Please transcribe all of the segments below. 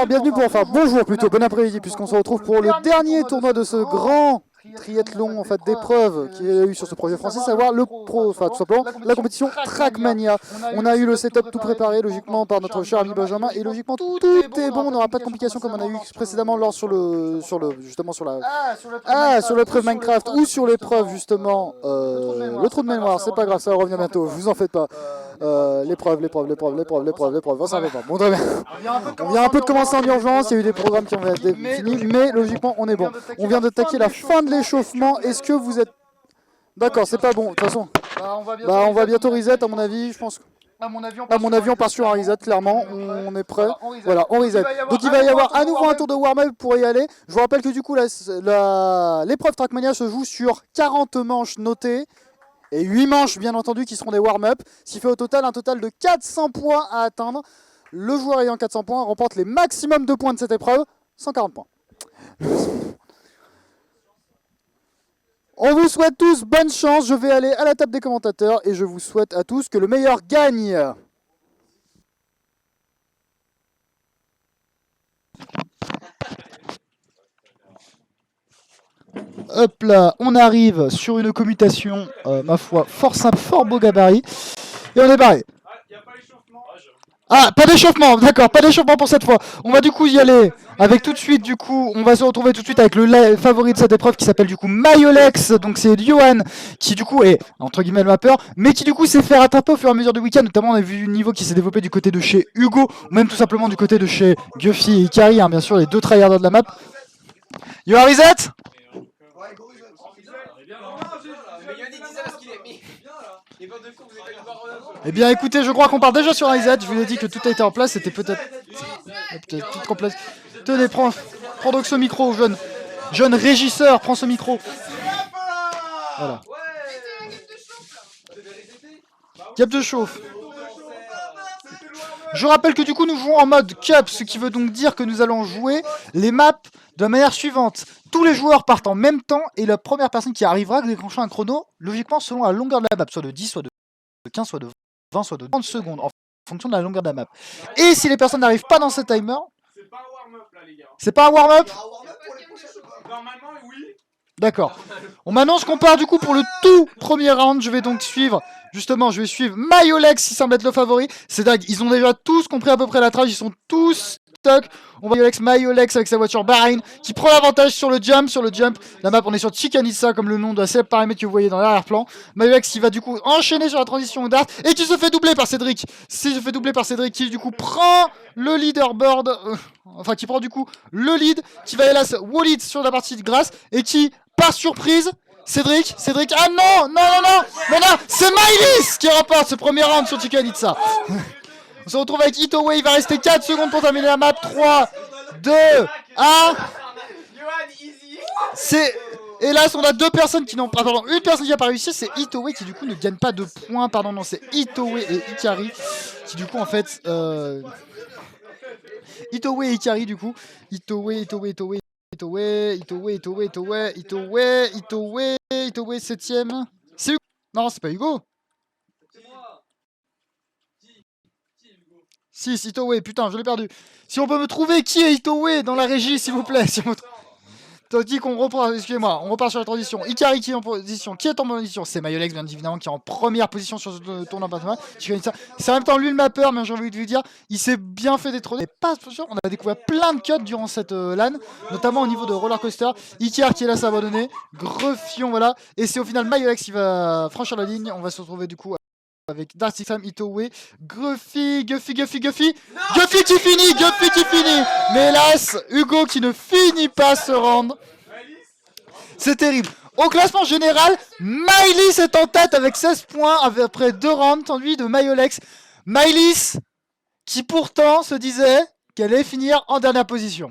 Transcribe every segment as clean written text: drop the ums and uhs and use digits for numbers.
bienvenue pour, enfin bonjour plutôt, bon après-midi, puisqu'on se retrouve pour le dernier tournoi de ce grand triathlon en fait d'épreuves qu'il y a eu sur ce projet français, savoir le pro, enfin tout simplement la compétition Trackmania. On a eu le setup tout préparé logiquement par notre cher ami Benjamin et logiquement tout est bon, on n'aura pas de complications comme on a eu précédemment lors sur le justement sur l'épreuve Minecraft ou sur l'épreuve justement le trou de mémoire, c'est pas grave, ça va revenir bientôt, vous en faites pas. L'épreuve, bon, ça va pas. Bon, très bien. On vient un peu de commencer en urgence, il y a eu des programmes qui ont été finis, mais logiquement on est bon. On vient d'attaquer la fin de l'échauffement. Est-ce que vous êtes... D'accord, c'est pas bon, de toute façon. On va bientôt reset à mon avis, je pense. À mon avis, on part sur un reset, clairement, on est prêt. Voilà, on reset. Donc il va y avoir à nouveau un tour de warm-up pour y aller. Je vous rappelle que du coup, l'épreuve Trackmania se joue sur 40 manches notées. Et 8 manches, bien entendu, qui seront des warm-up. Ce qui fait au total un total de 400 points à atteindre. Le joueur ayant 400 points remporte les maximums de points de cette épreuve, 140 points. On vous souhaite tous bonne chance. Je vais aller à la table des commentateurs et je vous souhaite à tous que le meilleur gagne. Hop là, on arrive sur une commutation, ma foi, fort simple, fort beau gabarit. Et on est barré. Ah, pas d'échauffement, d'accord, pas d'échauffement pour cette fois. On va du coup y aller avec tout de suite, du coup, on va se retrouver tout de suite avec le favori de cette épreuve qui s'appelle du coup Mayolex. Donc c'est Johan qui du coup est, entre guillemets, le mapper, mais qui du coup s'est fait rattraper au fur et à mesure du week-end. Notamment on a vu le niveau qui s'est développé du côté de chez Hugo, ou même tout simplement du côté de chez Guffy et Ikari, hein, bien sûr, les deux tryharders de la map. You are reset? Eh bien écoutez, je crois qu'on part déjà sur un reset. Je vous ai dit que tout a été en place, c'était peut-être tout complet. Tenez, prends donc ce micro, jeune régisseur, prends ce micro. Voilà. Cap de chauffe. Je rappelle que du coup nous jouons en mode cup, ce qui veut donc dire que nous allons jouer les maps de la manière suivante. Tous les joueurs partent en même temps et la première personne qui arrivera déclenchera un chrono, logiquement selon la longueur de la map, soit de 10, soit de 15, soit de 20, soit de 30 secondes, en fonction de la longueur de la map. Et si les personnes n'arrivent pas dans ce timer... C'est pas un warm-up là les gars. C'est pas un warm-up? Normalement oui. D'accord. On m'annonce qu'on part du coup pour le tout premier round. Je vais donc suivre, justement, je vais suivre Mayolex qui semble être le favori. C'est dingue, ils ont déjà tous compris à peu près la trage, ils sont tous stock. On va Mayolex avec sa voiture Bahreïn qui prend l'avantage sur le jump. La map, on est sur Chicanissa comme le nom de ces paramètres que vous voyez dans l'arrière-plan. Mayolex qui va du coup enchaîner sur la transition au dart et qui se fait doubler par Cédric. Qui du coup prend le leaderboard, enfin qui prend du coup le lead, qui va hélas Walid sur la partie de grâce et qui, par surprise, Cédric, ah non, c'est Maïlis qui remporte ce premier round sur Chicanitsa. On se retrouve avec Itowe, il va rester 4 secondes pour terminer la map. 3, 2, 1. C'est... Hélas, on a deux personnes qui n'ont pas... Pardon, une personne qui n'a pas réussi, c'est Itowe qui du coup ne gagne pas de points. Pardon, non, c'est Itowe et Ikari qui du coup en fait... Itowe et Ikari du coup. Itowe, 7ème. C'est Hugo. Non, c'est pas Hugo. 6, Itowe, putain, je l'ai perdu. Si on peut me trouver qui est Itowe dans la régie, s'il vous plaît. Tandis qu'on reprend, excusez-moi, on repart sur la transition. Ikari qui est en position, c'est Mayolex bien évidemment qui est en première position sur ce tournoi. C'est en même temps lui le mapper, mais j'ai envie de vous dire, il s'est bien fait détrôner. Pas sûr, on a découvert plein de cuts durant cette LAN, notamment au niveau de roller coaster. Ikari qui est là, ça va donner. Greffion, voilà. Et c'est au final Mayolex qui va franchir la ligne. On va se retrouver du coup avec Darcy Sam, Itowe, Guffy qui finit. Mais hélas, Hugo qui ne finit pas ce round. C'est terrible. Au classement général, Maïlis est en tête avec 16 points après 2 rounds, tandis de Mayolex. Maïlis qui pourtant se disait qu'elle allait finir en dernière position.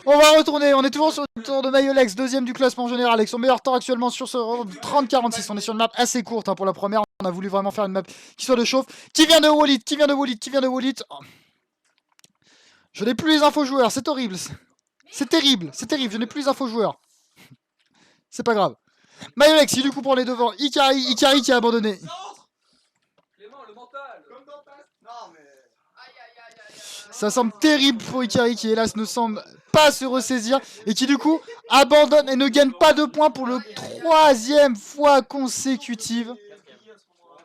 On va retourner, on est toujours sur le tour de Mayolex, deuxième du classement général, avec son meilleur temps actuellement sur ce 30-46. On est sur une map assez courte pour la première, on a voulu vraiment faire une map qui soit de chauffe. Qui vient de Walid? Oh. Je n'ai plus les infos joueurs, c'est horrible. C'est terrible, je n'ai plus les infos joueurs. C'est pas grave. Mayolex, il du coup prend les devants. Ikari qui a abandonné. Clément, le mental, comme dans non mais... Ça semble terrible pour Ikari qui hélas ne semble pas se ressaisir et qui du coup abandonne et ne gagne pas de points pour le 3e fois consécutive.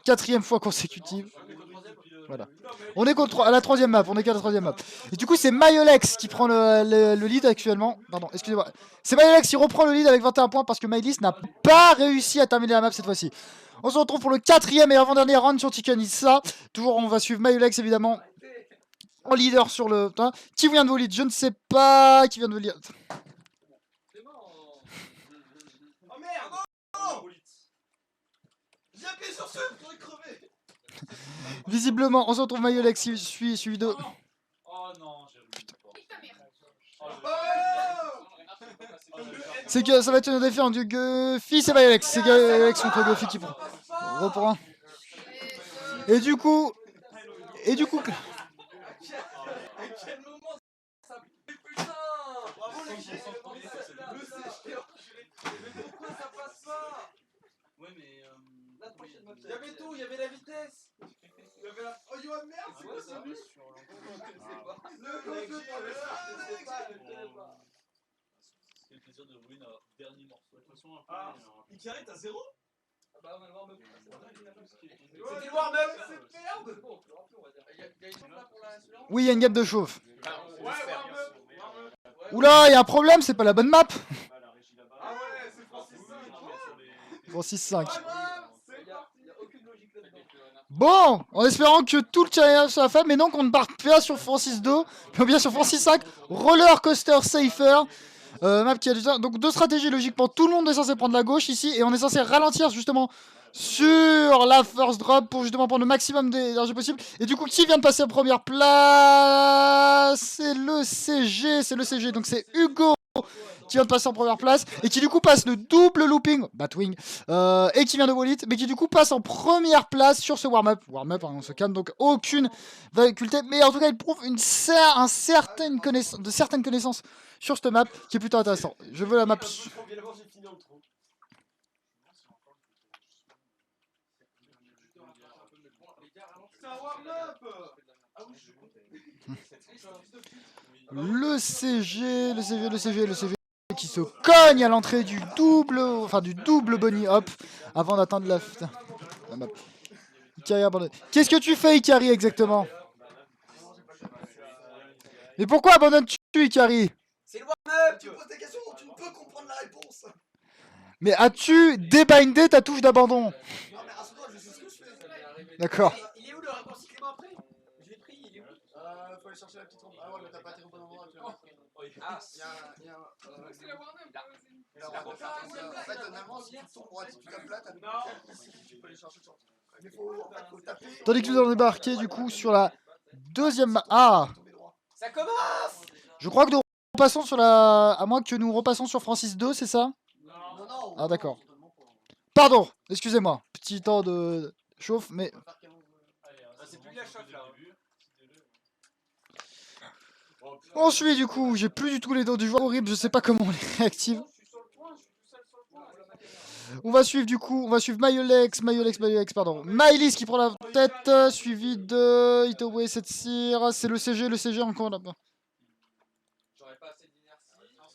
4e fois consécutive. Voilà. On est à la 3e map, on est qu'à la 3e map. Et du coup c'est Myolex qui prend le lead actuellement. Pardon, excusez-moi. C'est Myolex qui reprend le lead avec 21 points parce que Mylis n'a pas réussi à terminer la map cette fois-ci. On se retrouve pour le 4e et avant-dernier round sur Tikanissa. Toujours on va suivre Myolex évidemment en leader sur le... Qui vient de vous lead? Je ne sais pas qui vient de vous lead. Oh merde! Non! J'ai appuyé sur ce pour crever! Visiblement, on se retrouve Myolex suivi de... Oh non, j'ai C'est que ça va être une défi entre Guffy et Myolex. C'est Myolex contre Guffy qui reprend. Et du coup... Quel moment ça putain! Bravo les gars! Mais pourquoi ça passe pas? Ouais mais la prochaine map. Il y avait tout, il y avait la vitesse! Il y avait la... Oh yo merde, c'est quoi ça? C'est le plaisir de rouler notre dernier morceau. De toute façon, Ah, Ikari t'as 0? Ah bah on a le warm-up. C'était le warm-up! C'est merde! Oui, il y a une gap de chauffe. Ouais, warm-up! Oula, il y a un problème, c'est pas la bonne map. Ah ouais, c'est Francis 6-5. 5. C'est parti! Il y a aucune logique là-dedans. Bon, en espérant que tout le challenge soit fait, mais non qu'on ne parte pas sur Francis 2, mais bien sur Francis 5, Roller Coaster Safer. Map qui a déjà... Donc deux stratégies logiquement, tout le monde est censé prendre la gauche ici, et on est censé ralentir justement sur la first drop pour justement prendre le maximum d'énergie possible. Et du coup, qui vient de passer en première place? C'est le CG, donc c'est Hugo qui vient de passer en première place et qui du coup passe le double looping, Batwing, et qui vient de Wallet, mais qui du coup passe en première place sur ce warm-up. Warm-up, hein, on se calme, donc aucune faculté, mais en tout cas il prouve certaines connaissances sur cette map qui est plutôt intéressant. Je veux la map. Le CG qui se cogne à l'entrée du double bunny hop avant d'atteindre la map. Ikari abandonne. Qu'est-ce que tu fais, Ikari, exactement? Mais pourquoi abandonnes-tu, Ikari? C'est le warm-up! Tu me poses des questions dont tu ne peux comprendre la réponse! Mais as-tu débindé ta touche d'abandon? Non mais rassure-toi, je sais ce que je fais! D'accord. Il est où le raccourci Clément après? Je l'ai pris, il est où? Faut aller chercher la petite rampe. Ah ouais, mais t'as pas été au bon moment. Ah, il y a un... C'est la warm-up. En fait, normalement, si tu tombes droit, si tu tapes là, t'as ici, tu peux aller chercher sur... Mais faut taper... Tandis que nous allons débarquer du coup sur la deuxième map. Ah! Ça commence! Je crois que nous repassons sur la... À moins que nous repassons sur Francis 2, c'est ça? Non. Ah d'accord. Pardon, excusez-moi. Petit temps de chauffe, mais... C'est plus de la chauffe là. Ensuite, du coup, j'ai plus du tout les dos du joueur horrible, je sais pas comment on les réactive. On va suivre du coup, Myolex, pardon. Mylis qui prend la tête, suivi de Itowe Setsir. C'est le CG encore là-bas. J'aurais pas assez d'inertie.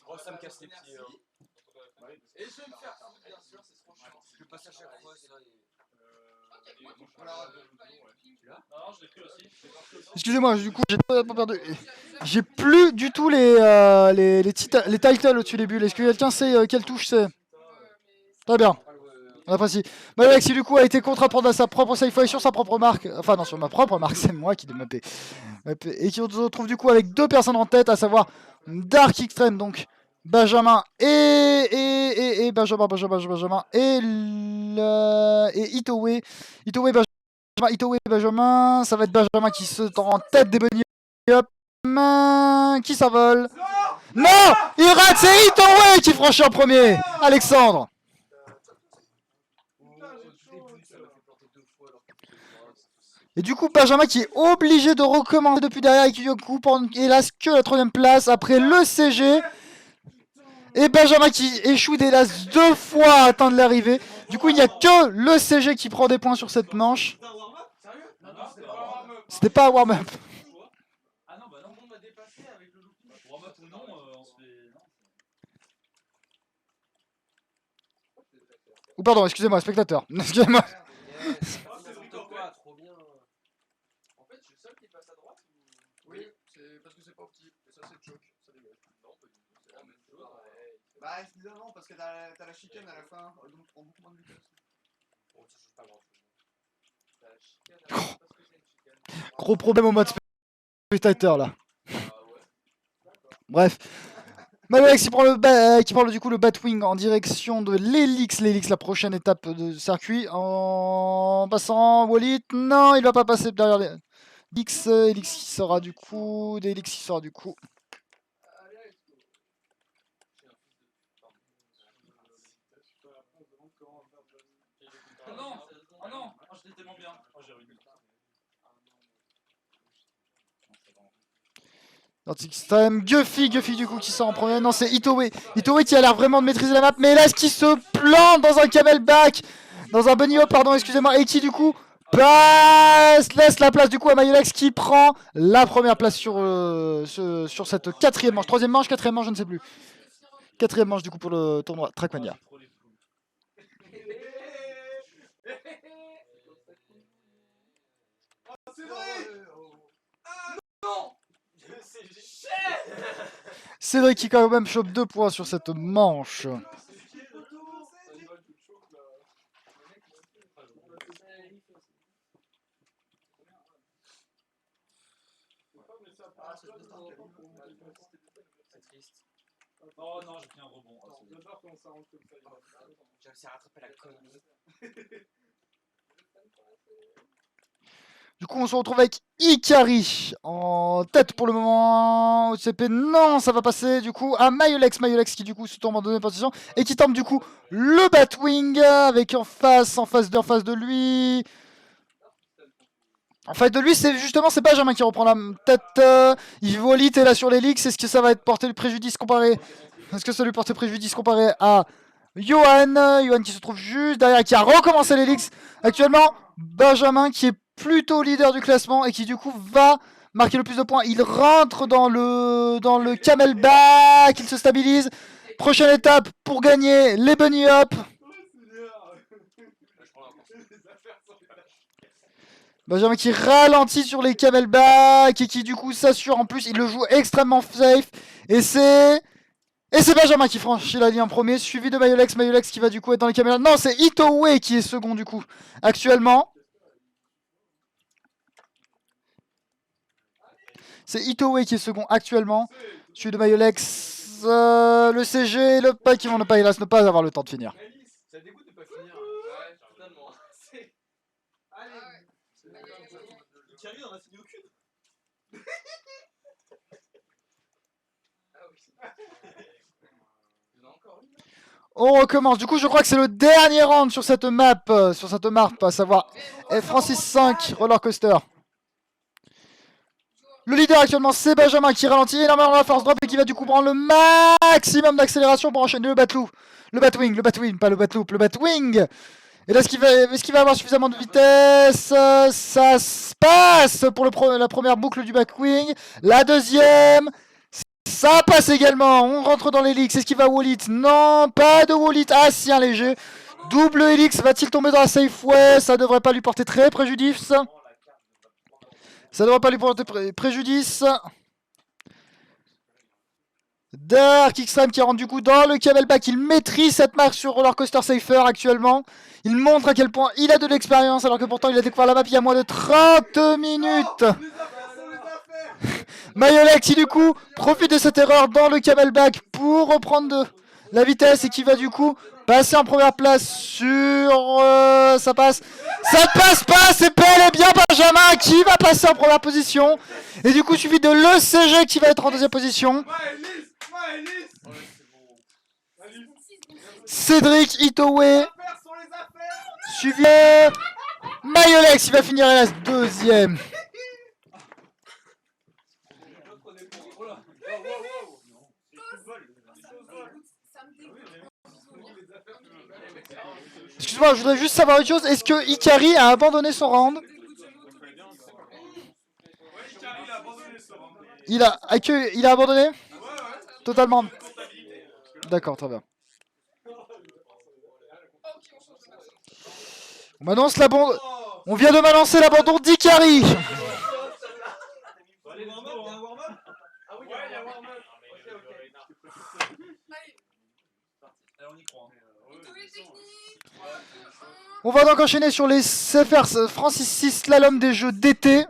Oh, ça me casse les pieds. Et je vais me faire foutre, bien sûr, c'est trop chiant. Je vais passer à chaque fois, c'est là. Excusez-moi, du coup, j'ai pas perdu. J'ai plus du tout les titles au-dessus des bulles. Est-ce que quelqu'un sait quelle touche c'est? Très bien. On apprécie. Myolex qui du coup a été contraint de prendre sa propre safe sur sa propre marque. Enfin non, sur ma propre marque, c'est moi qui l'ai mappé. Et qui se retrouve du coup avec deux personnes en tête, à savoir Dark Extreme, donc Benjamin et Benjamin et Itowe. Itowe Benjamin, ça va être Benjamin qui se tend en tête des bunny hop, qui s'envole. Non, il rate, c'est Itowe qui franchit en premier. Alexandre. Et du coup, Benjamin qui est obligé de recommencer depuis derrière et qui du coup prend hélas que la 3ème place après le CG. Et Benjamin qui échoue hélas 2 fois à atteindre l'arrivée. Du coup, il n'y a que le CG qui prend des points sur cette manche. C'était pas un warm-up. Ah non, bah non. avec le looping. Pour un map ou non, on se fait. Non, Ou pardon, excusez-moi, spectateur. Excusez-moi. Yes. Oh, c'est N'importe quoi, trop bien. En fait, je suis le seul qui passe à droite ou... Oui, c'est parce que c'est pas opti. Et ça, c'est choke. Ça dégage. Non, pas du tout. C'est la même chose. Ouais. Bah, évidemment, parce que t'as la chicane à la fin, donc tu prends beaucoup moins de vitesse. Bon, ça change pas grand chose. T'as la chicane à la fin parce que c'est une chicane. Gros problème au mode spectateur là. Ah ouais. Bref. Mayolex qui prend du coup le Batwing en direction de l'Helix. L'Helix, la prochaine étape de circuit. En passant Wallit. Non, il va pas passer derrière l'Helix. Helix qui sera du coup. D'Helix qui sera du coup. Allez, let's go. J'ai un fils de... Pardon. Ah non, ah non, oh, j'étais tellement bien. Oh, j'ai ruiné. Extreme, Guffy du coup qui sort en premier. Non, c'est Itoue. Itoue qui a l'air vraiment de maîtriser la map. Mais là, ce qui se plante dans un camelback. Dans un bunny hop, pardon, excusez-moi. Et qui du coup laisse la place du coup à Mayolex qui prend la première place sur cette quatrième manche. Troisième manche, quatrième manche, je ne sais plus. Quatrième manche du coup pour le tournoi Trackmania. Trop les fous. C'est vrai. Cédric qui quand même chope 2 points sur cette manche. C'est triste. Oh non, j'ai pris un rebond. Oh, c'est J'adore comment ça rentre comme ça. J'ai réussi à rattraper la connerie. Du coup, on se retrouve avec Ikari en tête pour le moment. OCP, non, ça va passer du coup à Mayolex. Mayolex qui du coup se tombe en deuxième position et qui tente du coup le Batwing avec en face de lui. En fait, de lui, c'est justement c'est Benjamin qui reprend la tête. Wallit est là sur les leaks. Est-ce que ça va être porter le préjudice comparé? Est-ce que ça lui porte préjudice comparé à Johan? Johan qui se trouve juste derrière, qui a recommencé les leaks. Actuellement, Benjamin qui est plutôt leader du classement et qui du coup va marquer le plus de points. Il rentre dans le camelback, il se stabilise. Prochaine étape pour gagner les bunny hop. Benjamin qui ralentit sur les camelback et qui du coup s'assure en plus, il le joue extrêmement safe. Et c'est Benjamin qui franchit la ligne en premier, suivi de Mayolex. Mayolex qui va du coup être dans les caméras. Non, c'est Itoue qui est second du coup actuellement. C'est Itoue qui est second actuellement. Suivi de Mayolex, le CG, le pack qui vont ne pas avoir le temps de finir. Ça dégoûte de pas finir. Ouais, totalement. Ikari en a fini aucune. Ah oui. Il y en a encore une. On recommence. Du coup, je crois que c'est le dernier round sur cette map, à savoir Francis 5 Roller Coaster. Le leader actuellement, c'est Benjamin qui ralentit énormément la force drop et qui va du coup prendre le maximum d'accélération pour enchaîner le Batwing, pas le Batloop, le Batwing. Et là, est-ce qu'il va avoir suffisamment de vitesse? Ça se passe pour la première boucle du Batwing. La deuxième, ça passe également. On rentre dans l'Helix. Est-ce qu'il va Wallit? Non, pas de Wallit. Ah, si, un léger. Double Helix, va-t-il tomber dans la Safeway? Ça devrait pas lui porter très préjudice. Ça devrait pas lui porter préjudice. Dark Extreme qui rentre du coup dans le camelback. Il maîtrise cette marque sur Roller Coaster Safer actuellement. Il montre à quel point il a de l'expérience alors que pourtant il a découvert la map il y a moins de 30 minutes. Mayolex qui du coup profite de cette erreur dans le camelback pour reprendre la vitesse et qui va du coup passer en première place sur... ça passe. Ça ne passe pas, c'est bel et bien Benjamin qui va passer en première position. Et du coup suivi de l'ECG qui va être en deuxième position. Cédric Itoue. Suivi Mayolex, il va finir hélas deuxième. Excuse-moi, je voudrais juste savoir une chose. Est-ce que Ikari a abandonné son round? Il a abandonné? Totalement. D'accord, très bien. On m'annonce l'abandon. On vient de m'annoncer l'abandon d'Ikari. Il y a un warm-up. Ah oui, il y a un warm-up. Allez, on y croit. On va donc enchaîner sur les CFR Francis 6 slalom des jeux d'été.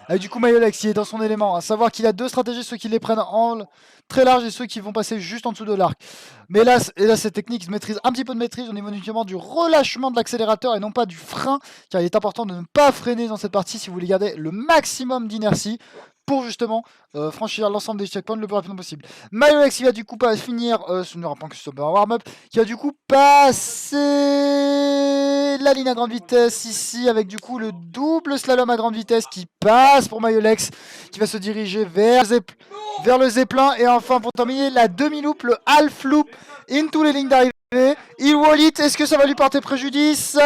Avec du coup Mayolex, il est dans son élément. À savoir qu'il a deux stratégies, ceux qui les prennent en très large et ceux qui vont passer juste en dessous de l'arc. Mais là, cette technique se maîtrise un petit peu de maîtrise au niveau notamment du relâchement de l'accélérateur et non pas du frein. Car il est important de ne pas freiner dans cette partie si vous voulez garder le maximum d'inertie pour justement franchir l'ensemble des checkpoints le plus rapidement possible. Mayolex, il va du coup pas finir, ce ne pas que ce soit un warm-up, qui va du coup passer la ligne à grande vitesse ici avec du coup le double slalom à grande vitesse qui passe pour Mayolex, qui va se diriger vers le zeppelin et enfin pour terminer la demi-loop, le half loop into les lignes d'arrivée. Il wall it, est-ce que ça va lui porter préjudice?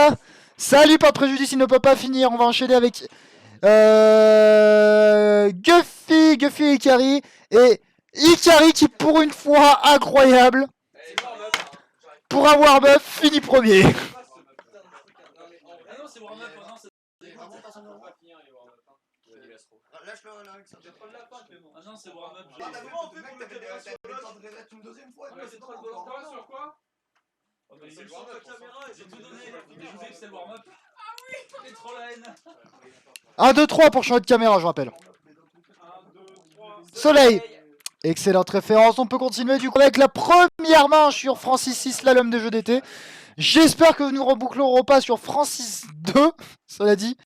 Ça lui porte préjudice, il ne peut pas finir. On va enchaîner avec Guffy et Ikari. Et Ikari qui pour une fois incroyable, pour un warm-up, finit premier. Ah non, c'est warm-up, non, c'est. Lâche-le, Alexandre. Ah non, c'est warm-up. Ah, comment on fait pour mettre le temps de reset une deuxième fois? C'est trop de sur quoi? J'ai tout donné, mais je vous dis que c'est le warm-up. Ah oui, j'ai trop la haine. 1, 2, 3 pour changer de caméra, je rappelle. Soleil. Excellente référence, on peut continuer du coup avec la première manche sur Francis 6 slalom des jeux d'été. J'espère que nous rebouclerons pas sur Francis 2, cela dit.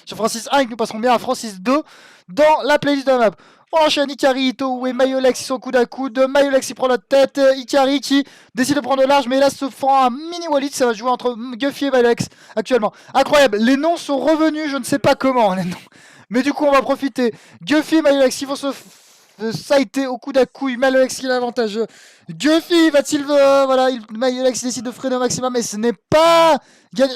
Sur Francis 1 et que nous passerons bien à Francis 2 dans la playlist de la map. On enchaîne Ikari, Ito et Mayolex, ils sont coude à coude. Mayolex il prend la tête, Ikari qui décide de prendre le large, mais là se fend un mini wallet, ça va jouer entre Guffy et Mayolex actuellement. Incroyable, les noms sont revenus, je ne sais pas comment les noms. Mais du coup on va profiter. Guffy et Mayolex, ils vont se sighter au coude à couille. Mayolex qui est l'avantage. Guffy va-t-il... voilà, Mayolex décide de freiner au maximum, mais ce n'est pas...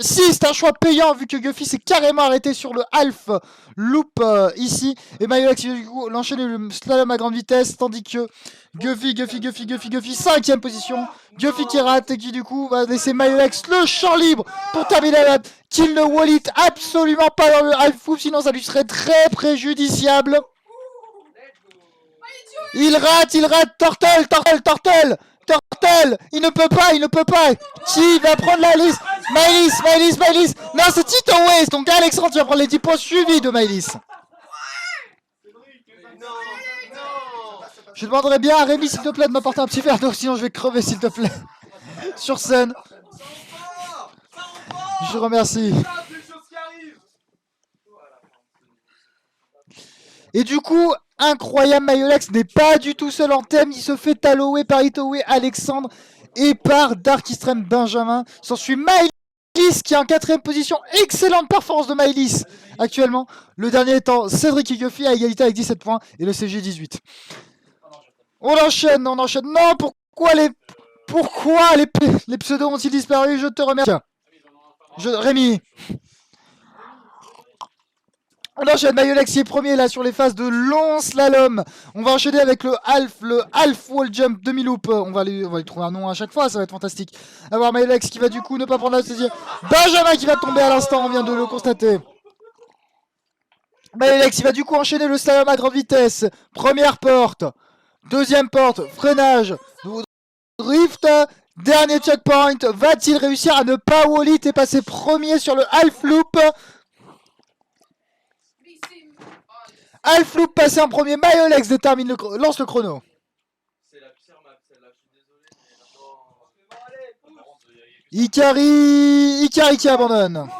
Si, c'est un choix payant vu que Guffy s'est carrément arrêté sur le half loop ici. Et Mayolex du coup l'enchaîner le slalom à grande vitesse, tandis que Guffy, 5ème position. Guffy qui rate et qui du coup va laisser Mayolex le champ libre pour terminer la map. Qu'il ne wall it absolument pas dans le half loop, sinon ça lui serait très préjudiciable. Il rate, Turtle, il ne peut pas, Qui va prendre la liste? Maëlys, non c'est Tito Waze, donc Alexandre tu vas prendre les 10 points suivis de Maëlys. Je demanderais bien à Rémi s'il te plaît de m'apporter un petit verre d'eau, sinon je vais crever s'il te plaît. Sur scène. Je remercie. Et du coup, incroyable, Mayolex n'est pas du tout seul en thème. Il se fait tallower par Itowe Alexandre et par Dark Extreme Benjamin. S'ensuit Maëlys qui est en 4ème position. Excellente performance de Maëlys actuellement. Le dernier étant Cédric et Guffy à égalité avec 17 points et le CG 18. On enchaîne. Non, pourquoi les pseudos ont-ils disparu? Je te remercie. Rémi. On enchaîne, Mayolex qui est premier là sur les phases de long slalom. On va enchaîner avec le half wall jump demi-loop. On va lui trouver un nom à chaque fois, ça va être fantastique. Alors Mayolex qui va du coup ne pas prendre la saisie. Benjamin qui va tomber à l'instant, on vient de le constater. Mayolex il va du coup enchaîner le slalom à grande vitesse. Première porte, deuxième porte, freinage, drift, dernier checkpoint. Va-t-il réussir à ne pas wall it et passer premier sur le half loop? Half loop passé en premier, Mayolex détermine lance le chrono. C'est la pire map celle-là, je suis désolé. Ikari qui abandonne.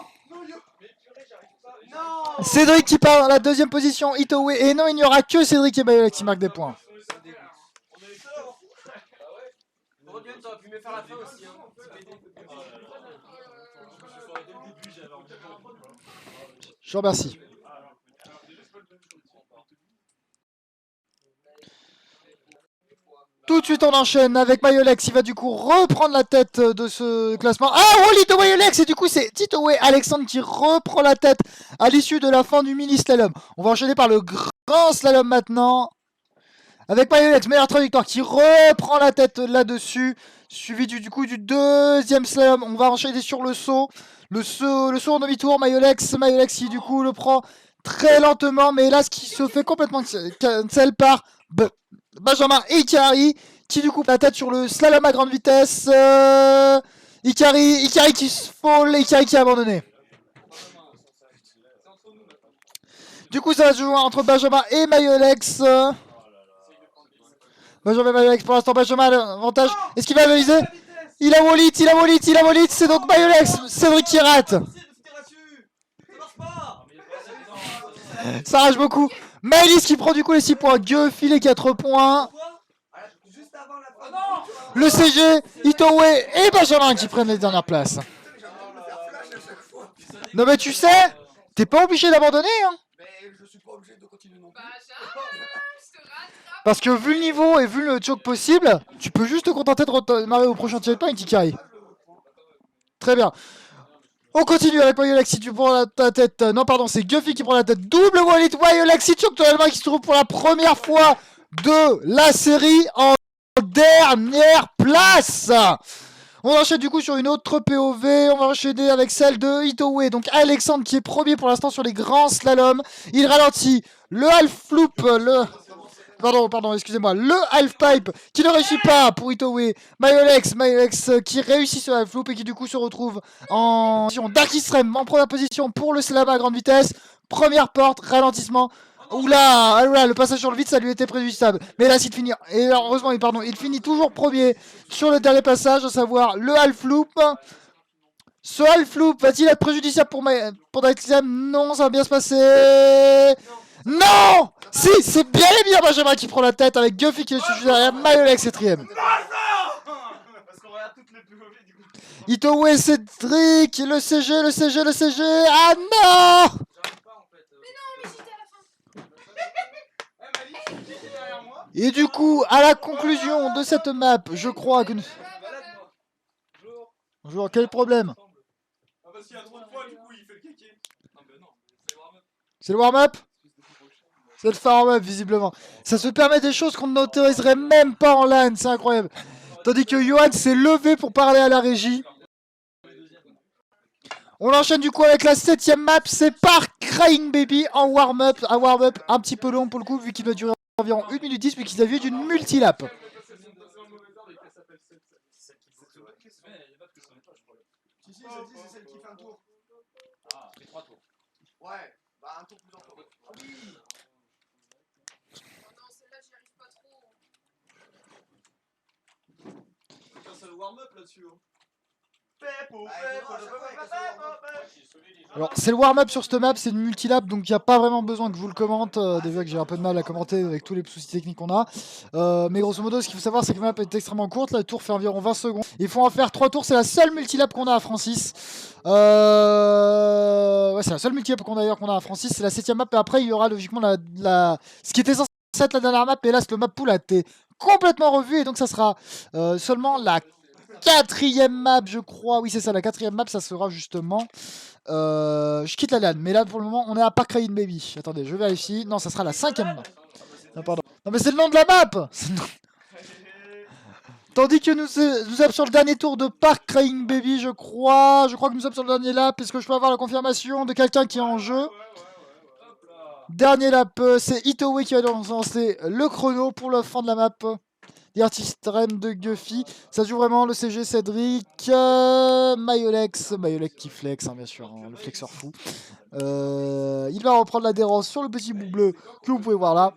Cédric qui part dans la deuxième position, Itowe. Et non, il n'y aura que Cédric et Mayolex qui marquent des points. T'aurais pu me faire la fin aussi. Je vous remercie. Tout de suite on enchaîne avec Mayolex, il va du coup reprendre la tête de ce classement. Ah, Wally de Mayolex, et du coup c'est Titoé Alexandre qui reprend la tête à l'issue de la fin du mini slalom. On va enchaîner par le grand slalom maintenant. Avec Mayolex, meilleure trajectoire, qui reprend la tête là-dessus. Suivi du coup du deuxième slalom. On va enchaîner sur le saut. Le saut en demi-tour. Mayolex qui du coup le prend très lentement. Mais là, ce qui se fait complètement cancel par Benjamin Ikari. Qui du coup la tête sur le slalom à grande vitesse. Ikari qui se fall. Ikari qui a abandonné. Du coup, ça va se jouer entre Benjamin et Mayolex. Benjamin Mayolex pour l'instant, Benjamin a l'avantage. Est-ce qu'il va analyser? Il a Wallit, c'est donc Mayolex, Cédric qui rate. Ça rage beaucoup. Maëlys qui prend du coup les 6 points, Gueuffi les 4 points. Le CG, Itowe et Benjamin qui prennent les dernières places. Non mais tu sais, t'es pas obligé d'abandonner hein. Mais je suis pas obligé de continuer non plus. Parce que vu le niveau et vu le choke possible, tu peux juste te contenter de redémarrer au prochain checkpoint, Ikari. Très bien. On continue avec Mayolex si tu prends ta tête. Non, pardon, c'est Gueuffi qui prend la tête. Double Wallit, Mayolex si choke totalement qui se trouve pour la première fois de la série en dernière place. On enchaîne du coup sur une autre POV. On va enchaîner avec celle de Itowe. Donc Alexandre qui est premier pour l'instant sur les grands slaloms. Il ralentit le half loop, Pardon, excusez-moi. Le half-pipe qui ne réussit pas pour Itowe. Mayolex qui réussit ce half-loop et qui du coup se retrouve en position Dark Extreme en première position pour le slalom à grande vitesse. Première porte, ralentissement. Oula, le passage sur le vide, ça lui était préjudiciable. Mais là, s'il finit, et heureusement, il finit toujours premier sur le dernier passage, à savoir le half-loop. Ce half-loop va-t-il être préjudiciable pour Dark Extreme? Non, ça va bien se passer. Non! Si, c'est bien et bien Benjamin qui prend la tête avec Gueuffi qui est juste derrière, Mayolex quatrième. Parce qu'on regarde toutes les POV du coup. Itowe, Cédric, le CG. Ah non! J'arrive pas en fait. Mais non, mais j'étais à la fin. Malice, j'étais derrière moi. Et du coup, à la conclusion de cette map, je crois que nous... Bonjour, quel problème? Ah, parce qu'il y a trop de points, du coup il fait le kéké. Non, mais non, c'est warm-up. C'est le warm-up? C'est le warm-up, visiblement. Ça se permet des choses qu'on n'autoriserait même pas en LAN, c'est incroyable. Tandis que Johan s'est levé pour parler à la régie. On enchaîne du coup avec la 7ème map, c'est Park Crying Baby en warm-up. Un warm-up un petit peu long pour le coup, vu qu'il va durer environ 1 minute 10, puis qu'il s'agit d'une multilap. Si, c'est celle qui fait un tour. Ah, fait 3 tours. Ouais, bah un tour plus en tour. Ah oui! Non, celle-là, j'y arrive pas trop. C'est le warm-up là-dessus. Alors c'est le warm-up sur cette map, c'est une multilap, donc il n'y a pas vraiment besoin que je vous le commente, déjà que j'ai un peu de mal à commenter avec tous les soucis techniques qu'on a. Mais grosso modo, ce qu'il faut savoir, c'est que la map est extrêmement courte, la tour fait environ 20 secondes. Il faut en faire 3 tours, c'est la seule multilap qu'on a à Francis. Ouais, c'est la seule multilap qu'on a à Francis, c'est la 7ème map, et après il y aura logiquement ce qui était censé être la dernière map, et là le map pool a été complètement revu, et donc ça sera seulement la 4ème map, je crois. Oui, c'est ça, la 4ème map, ça sera justement... je quitte la LAN, mais là pour le moment on est à Park Crying Baby. Attendez, je vérifie. Non, ça sera la 5ème map. Non, pardon. Non, mais c'est le nom de la map. Tandis que nous sommes sur le dernier tour de Park Crying Baby, je crois. Je crois que nous sommes sur le dernier lap. Est-ce que je peux avoir la confirmation de quelqu'un qui est en jeu? Dernier lap, c'est Itowe qui va lancer le chrono pour la fin de la map. L'artiste reine de Gueuffi. Ça joue vraiment le CG Cédric, Mayolex qui flex, hein, bien sûr, hein, le flexeur fou. Il va reprendre l'adhérence sur le petit bout bleu que vous pouvez voir là.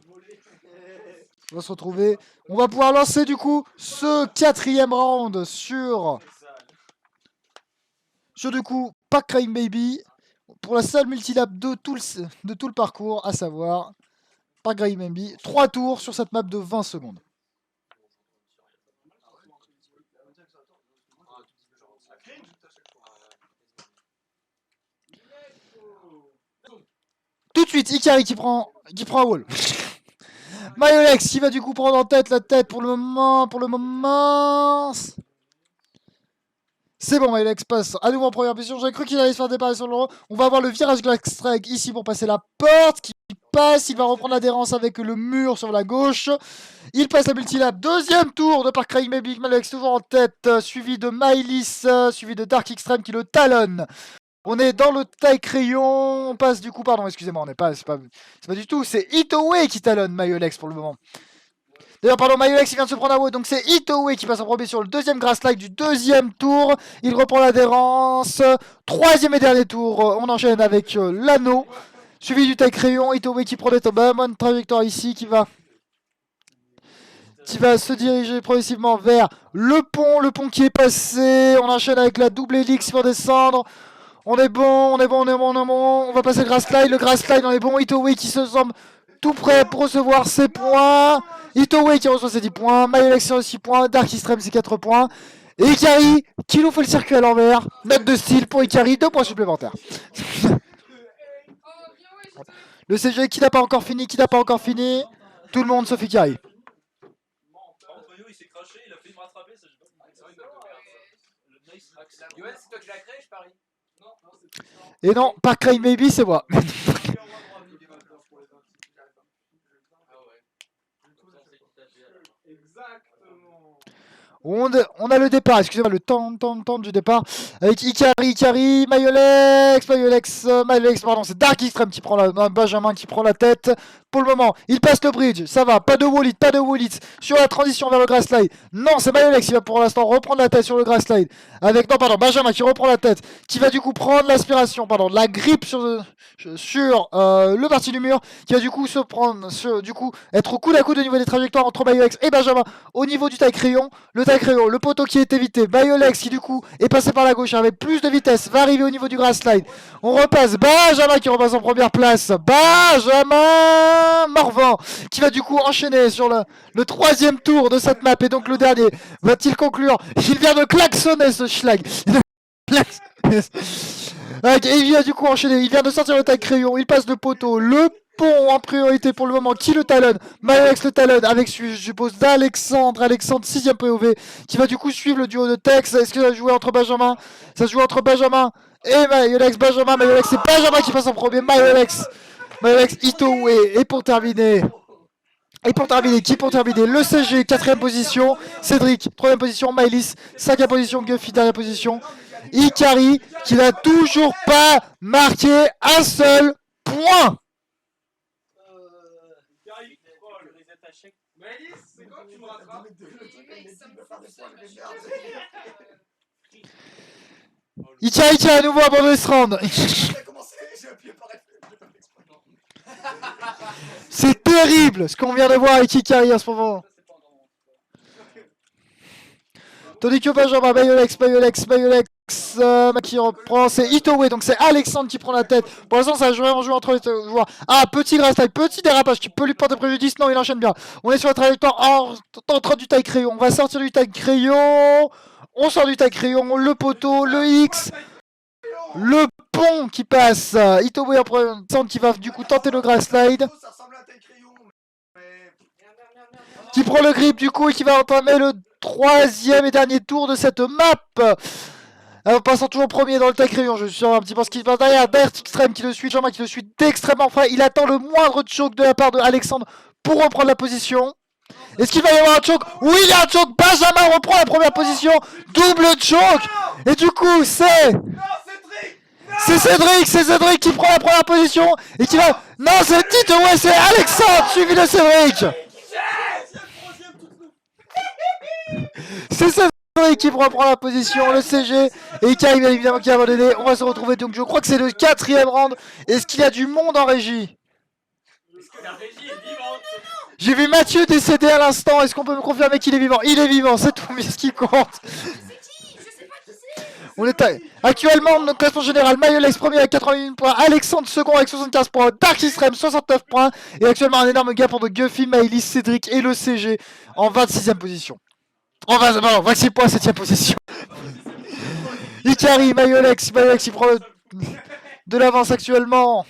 On va se retrouver. On va pouvoir lancer du coup ce 4ème round sur du coup Park Crying Baby pour la seule multilap de tout le parcours, à savoir Park Crying Baby. 3 tours sur cette map de 20 secondes. Tout de suite, Ikari qui prend un wall. Mayolex qui va du coup prendre en tête la tête pour le moment. C'est bon, Mayolex passe à nouveau en première position. J'avais cru qu'il allait se faire déparer sur l'euro. On va avoir le virage Glaxtrag ici pour passer la porte qui passe. Il va reprendre l'adhérence avec le mur sur la gauche. Il passe la multilap. Deuxième tour de Park Craig Maybe. Mayolex toujours en tête, suivi de Mylis, suivi de Dark Extreme qui le talonne. On est dans le taille crayon. On passe du coup, pardon, excusez-moi, on n'est pas, c'est pas du tout. C'est Itoue qui talonne Mayolex pour le moment. D'ailleurs, pardon, Mayolex il vient de se prendre à WO, donc c'est Itoue qui passe en premier sur le deuxième grass slide du deuxième tour. Il reprend l'adhérence. Troisième et dernier tour, on enchaîne avec l'anneau. Suivi du taille crayon, Itoue qui prend des bonne trajectoire ici, qui va se diriger progressivement vers le pont qui est passé. On enchaîne avec la double hélix pour descendre. On est bon. On va passer le grass slide, on est bon. Itoue qui se semble tout prêt pour recevoir ses points. Itoue qui reçoit ses 10 points. Mayolex sur 6 points. Dark Extreme c'est 4 points. Et Ikari qui nous fait le circuit à l'envers. Note de style pour Ikari, 2 points supplémentaires. Le CG qui n'a pas encore fini. Tout le monde sauf Ikari. Antonio il s'est craché, il a failli me rattraper, ça j'ai pas compris. Le nice axe. Yoann, c'est toi qui l'as créé, je parie. Et non, Park Craig Maybe c'est moi. Ah ouais. Exactement. On a le départ, excusez-moi, le temps du départ. Avec Ikari, Mayolex, pardon, c'est Dark Extreme qui prend Benjamin qui prend la tête. Pour le moment, il passe le bridge, ça va, pas de wallet. Sur la transition vers le grass slide. Non, c'est Mayolex qui va pour l'instant reprendre la tête sur le grass slide. Benjamin qui reprend la tête, qui va du coup prendre l'aspiration, la grippe sur le parti du mur, qui va du coup être au coude à coude au niveau des trajectoires entre Mayolex et Benjamin au niveau du taille crayon. Le poteau qui est évité, Mayolex qui du coup est passé par la gauche avec plus de vitesse, va arriver au niveau du grass slide. On repasse Benjamin qui repasse en première place. Benjamin Morvan qui va du coup enchaîner sur le troisième tour de cette map et donc le dernier. Va-t-il conclure? Il vient de klaxonner ce schlag. Et il vient du coup enchaîner. Il vient de sortir le taille crayon. Il passe le poteau. Le pont en priorité pour le moment. Qui le talonne? Mayolex le talonne avec, je suppose, d'Alexandre. Alexandre 6ème POV qui va du coup suivre le duo de Tex. Est-ce que ça va jouer entre Benjamin? Ça se joue entre Benjamin et Mayolex. Mayolex c'est Benjamin qui passe en premier. Mayolex Itoue. Et pour terminer, le CG 4ème position, Cédric 3ème position, Mylis 5ème position, Guffy 2ème position, Ikari qui n'a toujours pas marqué un seul point. Malice, c'est quand tu me rattrapes? Ikari qui a à nouveau abandonné ce round. J'ai commencé, j'ai appuyé par C'est terrible ce qu'on vient de voir avec Ikari en ce moment. Tandis que Benjamin, Mayolex qui reprend, c'est Itoue, donc c'est Alexandre qui prend la tête. Pour l'instant, ça a vraiment joué entre les joueurs. Ah, petit grass slide, petit dérapage qui peut lui porter préjudice. Non, il enchaîne bien. On est sur la trajectoire en train du taille crayon. On va sortir du taille crayon. On sort du taille crayon, le poteau, le X, le pont qui passe. Itoue en première qui va du coup tenter le grass slide. Ça ressemble à un taille crayon, mais... Qui prend le grip du coup et qui va entamer le troisième et dernier tour de cette map. En passant toujours premier dans le taille crayon, je suis un petit peu ce qui se passe derrière. Dark Extreme qui le suit, Jean-Marc qui le suit d'extrêmement frais. Il attend le moindre choke de la part de Alexandre pour reprendre la position. Est-ce qu'il va y avoir un choke? Oui, il y a un choke. Benjamin reprend la première position. Double choke. Et du coup, c'est Cédric qui prend la première position. Et qui va... Non, c'est Tito, ouais, c'est Alexandre suivi de Cédric. C'est Cédric qui reprend la position, le CG, et Ikari bien évidemment qui a abandonné. On va se retrouver, donc je crois que c'est le 4ème round. Est-ce qu'il y a du monde en régie? La régie est vivante. J'ai vu Mathieu décéder à l'instant, est-ce qu'on peut me confirmer qu'il est vivant? Il est vivant, c'est tout ce qui compte. On est actuellement dans le classement général, Mayolex premier avec 81 points, Alexandre second avec 75 points, Dark Extreme 69 points, et actuellement un énorme gap entre Guffy, Mylis, Cédric et le CG en 26ème position. En 26 points, 7ème position. Ikari, Mayolex il prend de l'avance actuellement.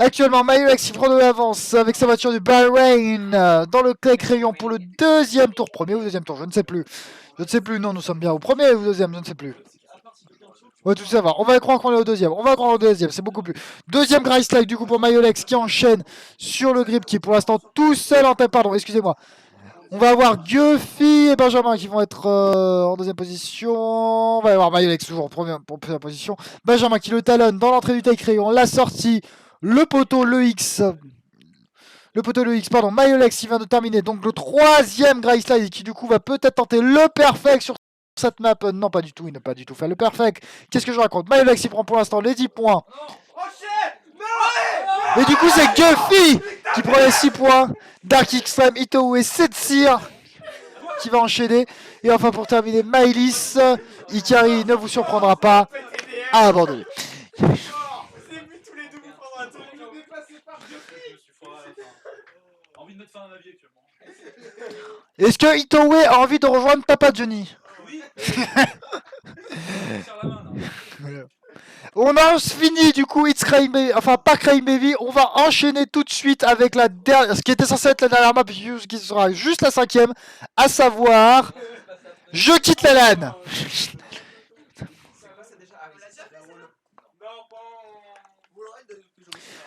Actuellement, Mayolex qui prend de l'avance avec sa voiture du Bahreïn dans le clé crayon pour le deuxième tour. Premier ou deuxième tour, je ne sais plus. Je ne sais plus, non, nous sommes bien au premier ou au deuxième, je ne sais plus. Ouais, tout ça va. On va croire qu'on est au deuxième. On va croire au deuxième, c'est beaucoup plus. Deuxième Grace Slide du coup pour Mayolex qui enchaîne sur le grip qui est pour l'instant tout seul en tête. Pardon, excusez-moi. On va avoir Guffy et Benjamin qui vont être en deuxième position. On va avoir Mayolex toujours en première position. Benjamin qui le talonne dans l'entrée du taille crayon. La sortie, le poteau, le X. Le poteau, le X, pardon. Mayolex qui vient de terminer. Donc le troisième Grace Slide qui du coup va peut-être tenter le perfect sur cette map. Non, pas du tout. Il n'a pas du tout fait le perfect. Qu'est-ce que je raconte? Mayolex il prend pour l'instant les 10 points. Oh shit! Et du coup, c'est Guffy qui prend les 6 points. Dark Extreme, Itoue et Setsir qui va enchaîner. Et enfin, pour terminer, Maëlys. Ikari ne vous surprendra pas à abandonner. C'est vu tous les deux vous prendre un truc. Je me suis envie de mettre fin à ma vie actuellement. Est-ce que Itoue a envie de rejoindre Papa Johnny? Oui. Serre la main là. On a fini du coup It's Crying Baby, enfin pas Crying Baby, on va enchaîner tout de suite avec la dernière, ce qui était censé être la dernière map, qui sera juste la 5ème, à savoir, je quitte la LAN.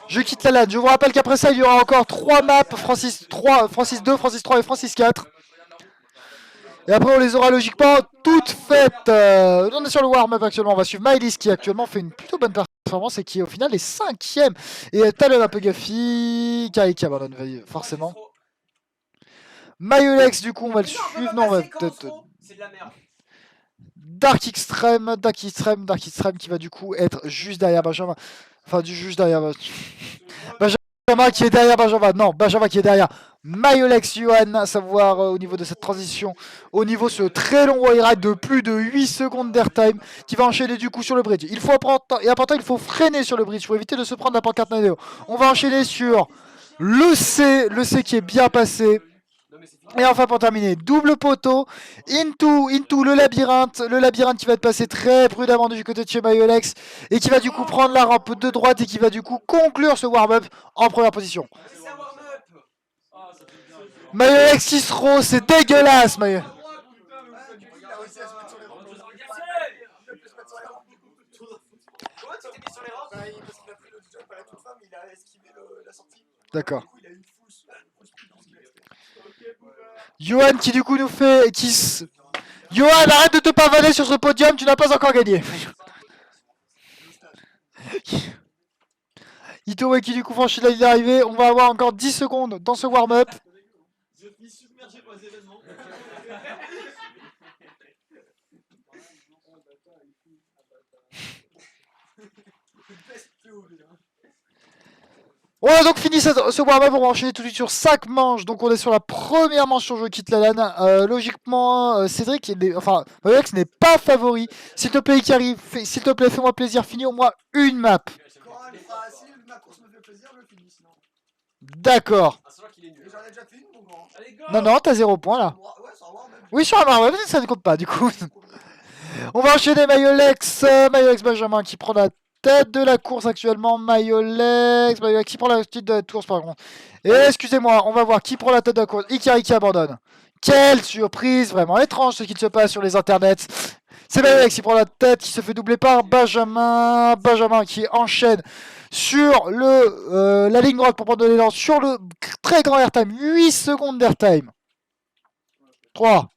Je quitte la LAN, je vous rappelle qu'après ça il y aura encore 3 maps, Francis 2, Francis 3 et Francis 4. Et après on les aura logiquement toutes faites. On est sur le warm-up actuellement, on va suivre Maëlys qui actuellement fait une plutôt bonne performance et qui au final est 5ème. Et talonne un peu Guffy, Kari qui abandonne forcément. Mayolex du coup on va le suivre, non on va peut-être... C'est de la merde. Dark Extreme qui va du coup être juste derrière Benjamin. Enfin juste derrière Benjamin qui est derrière Benjamin. Non, Benjamin qui est derrière Mayolex Yuan, à savoir au niveau de cette transition, au niveau de ce très long wire ride de plus de 8 secondes d'airtime qui va enchaîner du coup sur le bridge. Il faut il faut freiner sur le bridge pour éviter de se prendre la pancarte Nadeo. On va enchaîner sur le C qui est bien passé. Et enfin pour terminer, double poteau, into le labyrinthe qui va être passé très prudemment du côté de chez Mayolex et qui va du coup prendre la rampe de droite et qui va du coup conclure ce warm-up en première position. Mayolex qui se rose, c'est dégueulasse Mayolex. D'accord. Johan qui du coup nous fait... Johan, arrête de te pavaner sur ce podium, tu n'as pas encore gagné. Itoue qui du coup franchit la ligne d'arrivée, on va avoir encore 10 secondes dans ce warm-up. Je suis submergé par les événements. On a donc fini ce warm-up, on va enchaîner tout de suite sur 5 manches. Donc on est sur la première manche sur Je quitte la LAN. Logiquement, Cédric, Mayolex n'est pas favori. S'il te plaît, Ikari, s'il te plaît, fais-moi plaisir, finis au moins une map. Quand elle fera si ma course me fait plaisir, je le finis sinon. D'accord. J'en ai déjà fait une, mon grand. Allez, go. Non, t'as 0 point là. Ouais, ça va, même. Oui, sur un warm-up, ça ne compte pas du coup. On va enchaîner Mayolex Benjamin qui prend la tête de la course actuellement. Mayolex qui prend la tête de la course par contre. Et excusez-moi, on va voir qui prend la tête de la course. Ikari qui abandonne. Quelle surprise, vraiment étrange ce qui se passe sur les internets. C'est Mayolex qui prend la tête, qui se fait doubler par Benjamin. Benjamin qui enchaîne sur la ligne droite pour prendre de l'élan sur le très grand airtime. 8 secondes d'airtime. 3,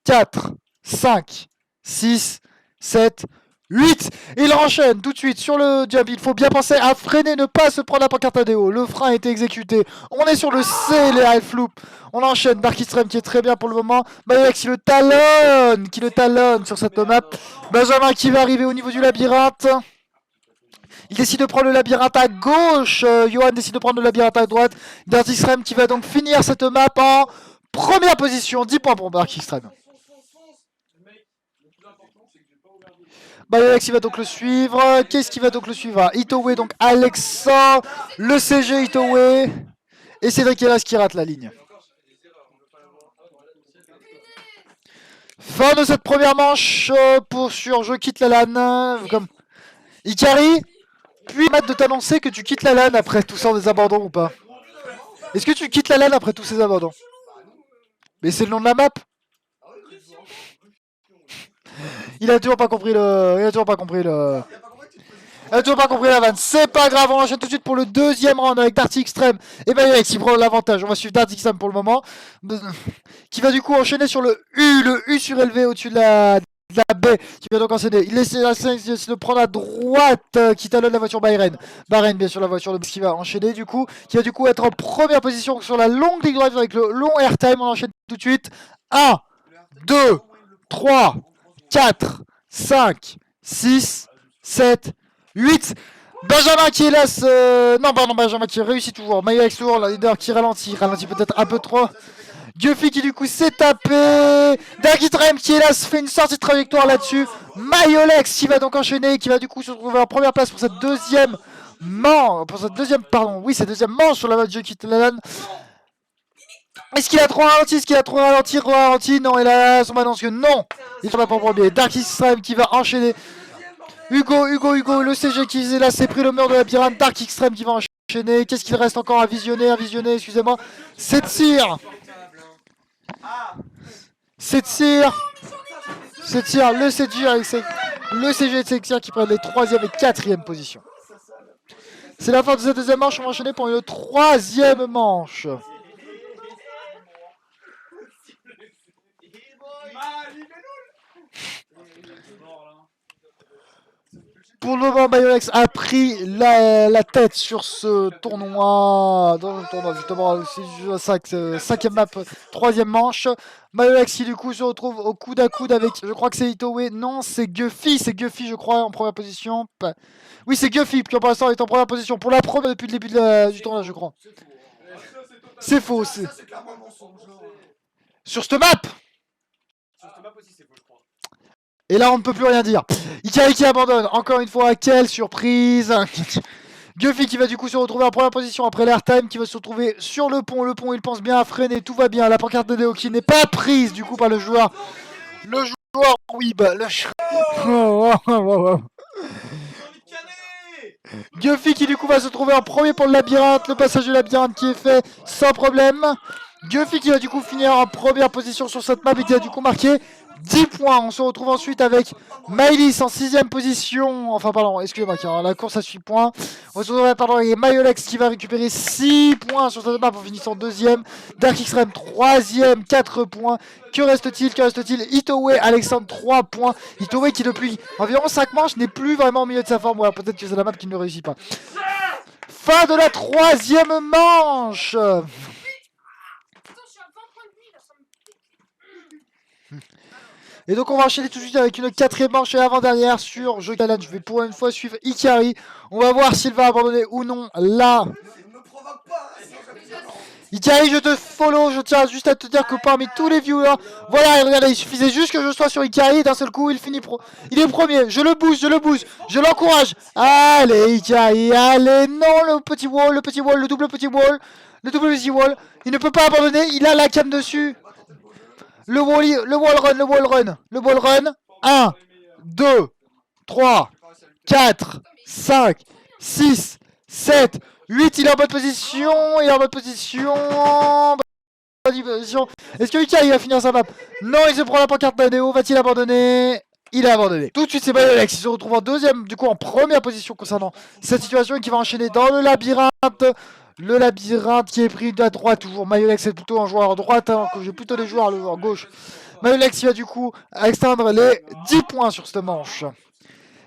4, 5, 6, 7, 8. Il enchaîne tout de suite sur le jump. Il faut bien penser à freiner, ne pas se prendre la pancarte ADO. Le frein a été exécuté. On est sur le C, les half loop. On enchaîne Dark Extreme qui est très bien pour le moment. Mayolex qui le talonne sur cette map. Benjamin qui va arriver au niveau du labyrinthe. Il décide de prendre le labyrinthe à gauche. Johan décide de prendre le labyrinthe à droite. Dark Extreme qui va donc finir cette map en première position. 10 points pour Dark Extreme. Mayolex il va donc le suivre. Qu'est-ce qui va donc le suivre? Itoue, donc Alexandre, le CG Itoue et Cédric Hélas qui rate la ligne. Fin de cette première manche pour sur Je quitte la LAN. Comme Ikari, puis Matt de t'annoncer que tu quittes la LAN après tous ces abandons ou pas? Est-ce que tu quittes la LAN après tous ces abandons? Mais c'est le nom de la map. Il a toujours pas compris le... Il a toujours pas compris le... Il a toujours pas compris la vanne. C'est pas grave, on enchaîne tout de suite pour le deuxième round avec Darty Extreme. Et Mayolex qui prend l'avantage. On va suivre Darty Extreme pour le moment. Qui va du coup enchaîner sur le U surélevé au-dessus de la baie. Qui va donc enchaîner. Il essaie de prendre à droite. Qui talonne la voiture Byron. Byron, bien sûr, la voiture de qui va enchaîner du coup. Qui va du coup être en première position sur la longue ligne drive avec le long airtime. On enchaîne tout de suite. 1, 2, 3, 4, 5, 6, 7, 8. Benjamin qui est là, non pardon, Benjamin qui réussit toujours. Mayolex toujours, le leader qui ralentit peut-être un peu trop. Guffy qui du coup s'est tapé. Darty Extreme qui est là, se fait une sortie de trajectoire là-dessus. Mayolex qui va donc enchaîner, qui va du coup se retrouver en première place pour cette deuxième manche, deuxième manche sur la map de quitte la LAN. Est-ce qu'il a trop ralenti? Non, et là, son annonce que non. Il tombe pas en premier. Darty Extreme qui va enchaîner. Hugo, le CG qui est là, s'est pris le mur de la labyrinthe. Darty Extreme qui va enchaîner. Qu'est-ce qu'il reste encore à visionner, excusez-moi. C'est tir. Le CG de Sexir qui prennent les 3e et 4e positions. C'est la fin de cette deuxième manche, on va enchaîner pour une 3e manche. Pour le moment, Mayolex a pris la tête sur ce tournoi. Dans le tournoi, justement, c'est 5e map, 3e manche. Mayolex qui du coup se retrouve au coude à coude avec, je crois que c'est Itowe. Non, c'est Guffy, je crois, en première position. Oui, c'est Guffy qui pour l'instant est en première position. Pour la première depuis le début du tournoi, je crois. C'est faux. Sur cette map. Et là, on ne peut plus rien dire. Ikari qui abandonne. Encore une fois, quelle surprise. Guffy qui va du coup se retrouver en première position après l'airtime, qui va se retrouver sur le pont. Le pont, il pense bien à freiner, tout va bien. La pancarte de Deo qui n'est pas prise du coup par le joueur. Weeb. Guffy qui du coup va se trouver en premier pour le labyrinthe. Le passage du labyrinthe qui est fait sans problème. Guffy qui va du coup finir en première position sur cette map et qui a du coup marqué 10 points. On se retrouve ensuite avec Maëlys en 6ème position. Enfin, pardon, excusez-moi, car la course à 6 points. On se retrouve avec Mayolex qui va récupérer 6 points sur cette map pour finir en 2ème. Darty Extreme 3ème, 4 points. Que reste-t-il? Itowe, Alexandre 3 points. Itowe qui depuis environ 5 manches n'est plus vraiment au milieu de sa forme. Voilà, peut-être que c'est la map qui ne réussit pas. Fin de la 3ème manche. Et donc on va enchaîner tout de suite avec une 4ème manche et avant-dernière sur Jeu Galan. Je vais pour une fois suivre Ikari. On va voir s'il va abandonner ou non là. Ikari, je te follow. Je tiens juste à te dire que parmi tous les viewers, voilà, regardez, il suffisait juste que je sois sur Ikari. D'un seul coup, il finit pro. Il est premier. Je le booste. Je l'encourage. Allez, Ikari, allez. Non, le petit wall, le double petit wall. Il ne peut pas abandonner. Il a la cam dessus. Le wall run. 1, 2, 3, 4, 5, 6, 7, 8. Il est en bonne position. Est-ce que Ikari va finir sa map? Non, il se prend la pancarte d'Adeo. Va-t-il abandonner? Il a abandonné. Tout de suite, c'est Mayolex qui se retrouve en deuxième, du coup en première position concernant cette situation et qui va enchaîner dans le labyrinthe. Le labyrinthe qui est pris à droite, toujours Mayolex est plutôt un joueur à droite, alors que j'ai plutôt des joueurs à gauche. Mayolex qui va du coup exteindre les 10 points sur cette manche.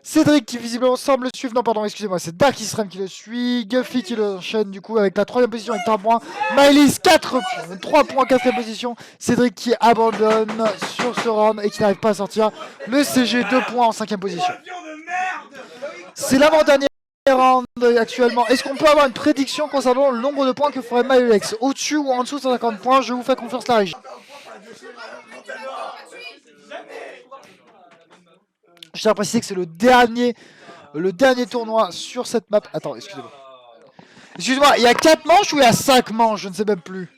Cédric qui visiblement semble suivre, non pardon excusez-moi, c'est Darty Extreme qui le suit. Guffy qui le enchaîne du coup avec la 3ème position avec 3 points. Maëlys 3 points 4ème position. Cédric qui abandonne sur ce round et qui n'arrive pas à sortir. Le CG 2 points en 5ème position. C'est l'avant-dernier round actuellement. Est-ce qu'on peut avoir une prédiction concernant le nombre de points que ferait Mayolex? Au-dessus ou en dessous de 150 points? Je vous fais confiance la régie. Je tiens à préciser que c'est le dernier tournoi sur cette map. Attends, excusez-moi. Excuse-moi, il y a 4 manches ou il y a 5 manches? Je ne sais même plus.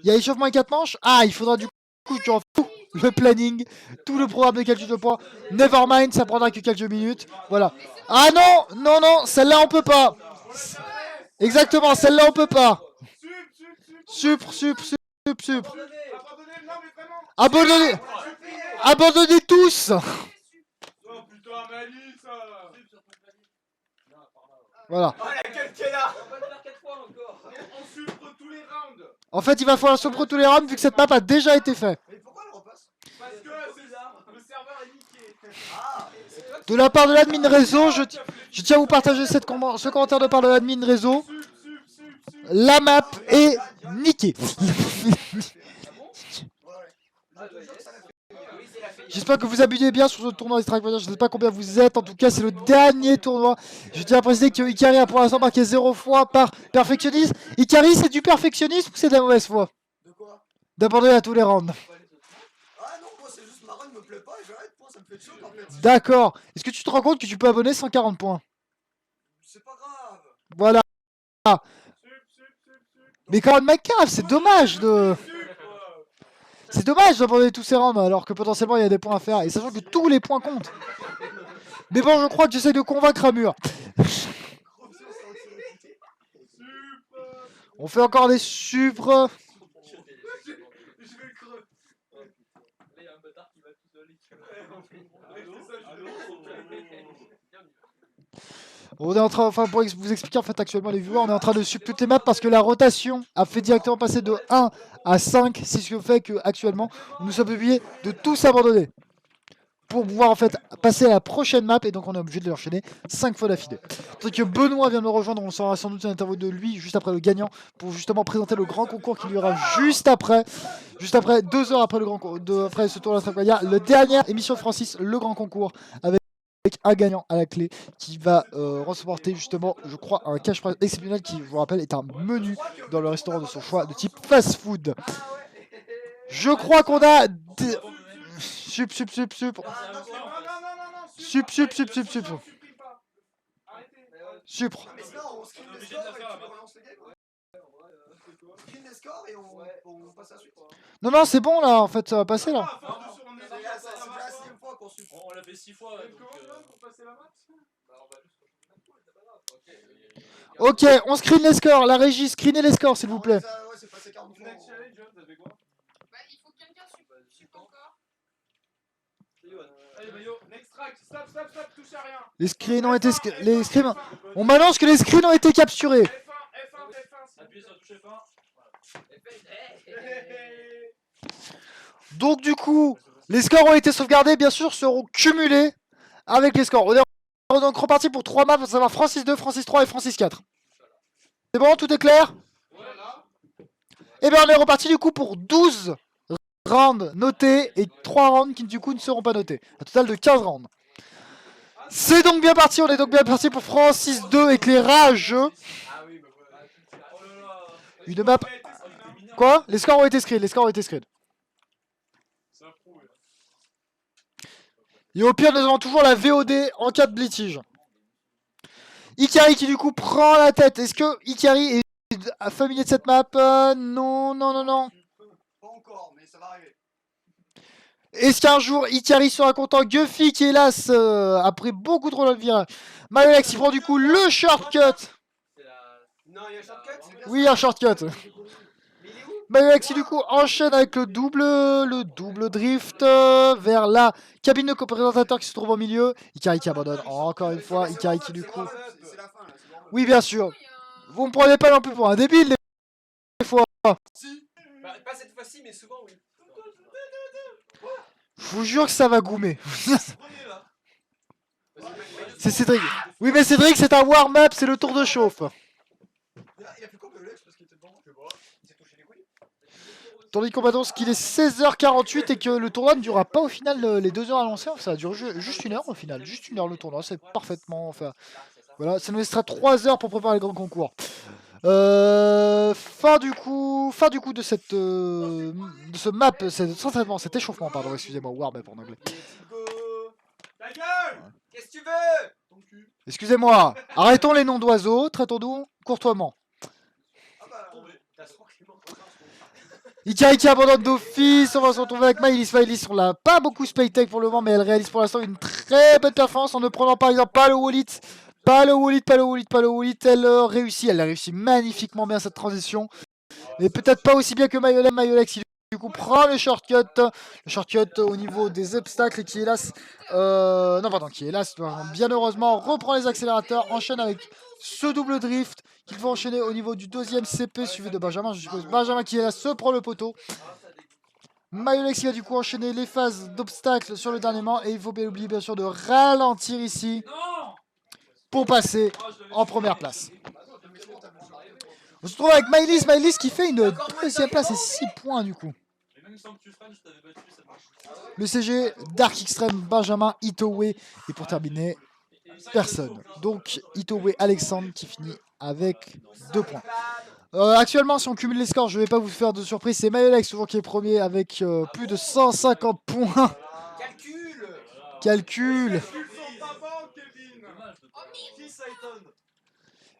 Il y a échauffement et 4 manches. Ah, il faudra du coup que tu en fous. le planning, tout le programme de calcul de points. Nevermind, ça prendra que quelques minutes. Voilà. Ah non, non, non, celle-là on peut pas. Exactement, celle-là on peut pas. Sup. Abandonnez. Non, mais vraiment. Abandonnez, abandonnez tous. Oh putain, Malice. Voilà. Oh, la gueule qu'elle a. On va le faire 4 fois encore. On supre tous les rounds. En fait, il va falloir supprimer tous les rounds vu que cette map a déjà été faite. Mais pourquoi elle repasse? Parce que le serveur est niqué. Ah, c'est toi qui. De la part de l'admin réseau, je tiens à vous partager ce commentaire de part de l'admin réseau. Sup. La map est niquée. Ouais. Je te jure que ça l'a fait. Oui, c'est la fille. J'espère que vous abusez bien sur ce tournoi Strikefighter. Je ne sais pas combien vous êtes. En tout cas, c'est le dernier tournoi. Je tiens à préciser que Ikari a pour l'instant marqué 0 fois par perfectionnisme. Ikari, c'est du perfectionnisme ou c'est de la mauvaise foi? De quoi? D'abandonner à tous les rounds. Ah non, moi c'est juste ma run me plaît pas et j'arrête, point, ça me fait chaud en fait. D'accord. Est-ce que tu te rends compte que tu peux abonner 140 points? C'est pas grave. Voilà. Sup. Mais quand même, Minecraft, c'est dommage de... C'est dommage d'abandonner tous ces rounds alors que potentiellement il y a des points à faire. Et sachant que tous les points comptent. Mais bon, je crois que j'essaie de convaincre Amur. On fait encore des supres. Je vais crever. Là, il y a un bâtard qui va tout seul. On est en train, enfin pour vous expliquer en fait actuellement les viewers, on est en train de suivre toutes les maps parce que la rotation a fait directement passer de 1 à 5. C'est ce qui fait que actuellement nous sommes obligés de tous abandonner pour pouvoir en fait passer à la prochaine map et donc on est obligé de l'enchaîner 5 fois d'affilée. Tandis que Benoît vient de me rejoindre, on sera sans doute une interview de lui juste après le gagnant pour justement présenter le grand concours qui lui aura juste après 2 heures après le grand après ce tour de la Strikefighter, la dernière émission de Francis, le grand concours avec un gagnant à la clé qui va remporter justement, je crois, un cash prize exceptionnel qui, je vous rappelle, est un menu dans le restaurant de son choix de type fast food. Je crois qu'on a sup. Ah, non. Sup. Supprime pas. Arrêtez. Supre. Mais sinon, on screen les scores et tu relances le game. On screen les scores et on passe à la suite. Non, c'est bon là, en fait, ça va passer là. Ah, force sur- on est C'est d'accord, la ça va. 6ème fois qu'on suit. On l'a fait 6 fois. Comment on fait pour passer la match? Ok, on screen les scores. La régie, screenez les scores, s'il vous plaît. Ouais, c'est passé 40 fois. Next challenge, ça fait quoi? Bah, il faut que quelqu'un suive encore. Allez, Mayo, next track. Stop, touche à rien. Les screens ont été... Les screens... On m'annonce que les screens ont été capturés. F1. Appuyez sur la touche F1. Donc du coup, les scores ont été sauvegardés, bien sûr, seront cumulés avec les scores. On est donc reparti pour 3 maps, à savoir Francis 2, Francis 3 et Francis 4. C'est bon, tout est clair? Voilà. Et bien on est reparti du coup pour 12 rounds notés et 3 rounds qui du coup ne seront pas notés. Un total de 15 rounds. C'est donc bien parti, on est donc bien parti pour Francis 2, éclairage. Ah oui, bah voilà. Oh là là. Une map... Quoi? Les scores ont été screen, Ça prouve. Et au pire, nous avons toujours la VOD en cas de litige. Ikari qui du coup prend la tête. Est-ce que Ikari est familier de cette map? Non. Pas encore, mais ça va arriver. Est-ce qu'un jour Ikari sera content? Guffy qui hélas a pris beaucoup trop le virage. Malex qui prend du coup le shortcut. Non, il y a un shortcut. Oui, un shortcut. Mais il est où? Malex qui du coup enchaîne avec le double drift vers la cabine de co-présentateur qui se trouve au milieu. Ikari qui abandonne encore une fois. Ikari qui du coup... C'est la fin là, c'est bon. Oui, bien sûr. Vous me prenez pas non plus pour un débile des fois. Si. Bah, pas cette fois-ci, mais souvent, oui. Je vous jure que ça va goumer. Premier là. C'est Cédric. Oui, mais Cédric, c'est un warm-up, c'est le tour de chauffe. Il a fait quoi Lex parce qu'il était devant? Je sais pas. Il s'est touché les couilles. Tandis qu'on m'annonce qu'il est 16h48 et que le tournoi ne durera pas au final les 2 heures annoncées. Ça va durer juste 1 heure au final. Juste 1 heure le tournoi, c'est parfaitement... Enfin, voilà, ça nous laissera 3 heures pour préparer le grand concours. Fin du coup de cette de ce map, cet échauffement, pardon, excusez-moi, warm-up en anglais. Ta gueule. Qu'est-ce que tu veux? Excusez-moi, arrêtons les noms d'oiseaux, traitons-nous courtoisement. Ah bah. Ikari qui abandonne d'office, on va se retrouver avec Maëlys. Maëlys, on l'a pas beaucoup spectacle pour le moment, mais elle réalise pour l'instant une très bonne performance en ne prenant par exemple pas le wallet. Pas le wallet. Elle réussit, elle a réussi magnifiquement bien cette transition. Mais peut-être pas aussi bien que Mayolex. Mayolex qui du coup prend le shortcut. Le shortcut au niveau des obstacles et qui hélas... qui hélas, bien heureusement, reprend les accélérateurs, enchaîne avec ce double drift qu'il va enchaîner au niveau du deuxième CP suivi de Benjamin, je suppose. Benjamin qui hélas se prend le poteau. Mayolex qui va du coup enchaîner les phases d'obstacles sur le dernier moment et il faut bien oublier bien sûr de ralentir ici pour passer en première place. On se retrouve avec Maëlys. Maëlys qui fait une deuxième place et 6 points du coup. Le CG, Dark Extreme, Benjamin, Itowe et pour terminer, personne. Donc Itowe Alexandre qui finit avec 2 points. Actuellement, si on cumule les scores, je ne vais pas vous faire de surprise. C'est Mayolex toujours qui est premier avec plus de 150 points. Calcul.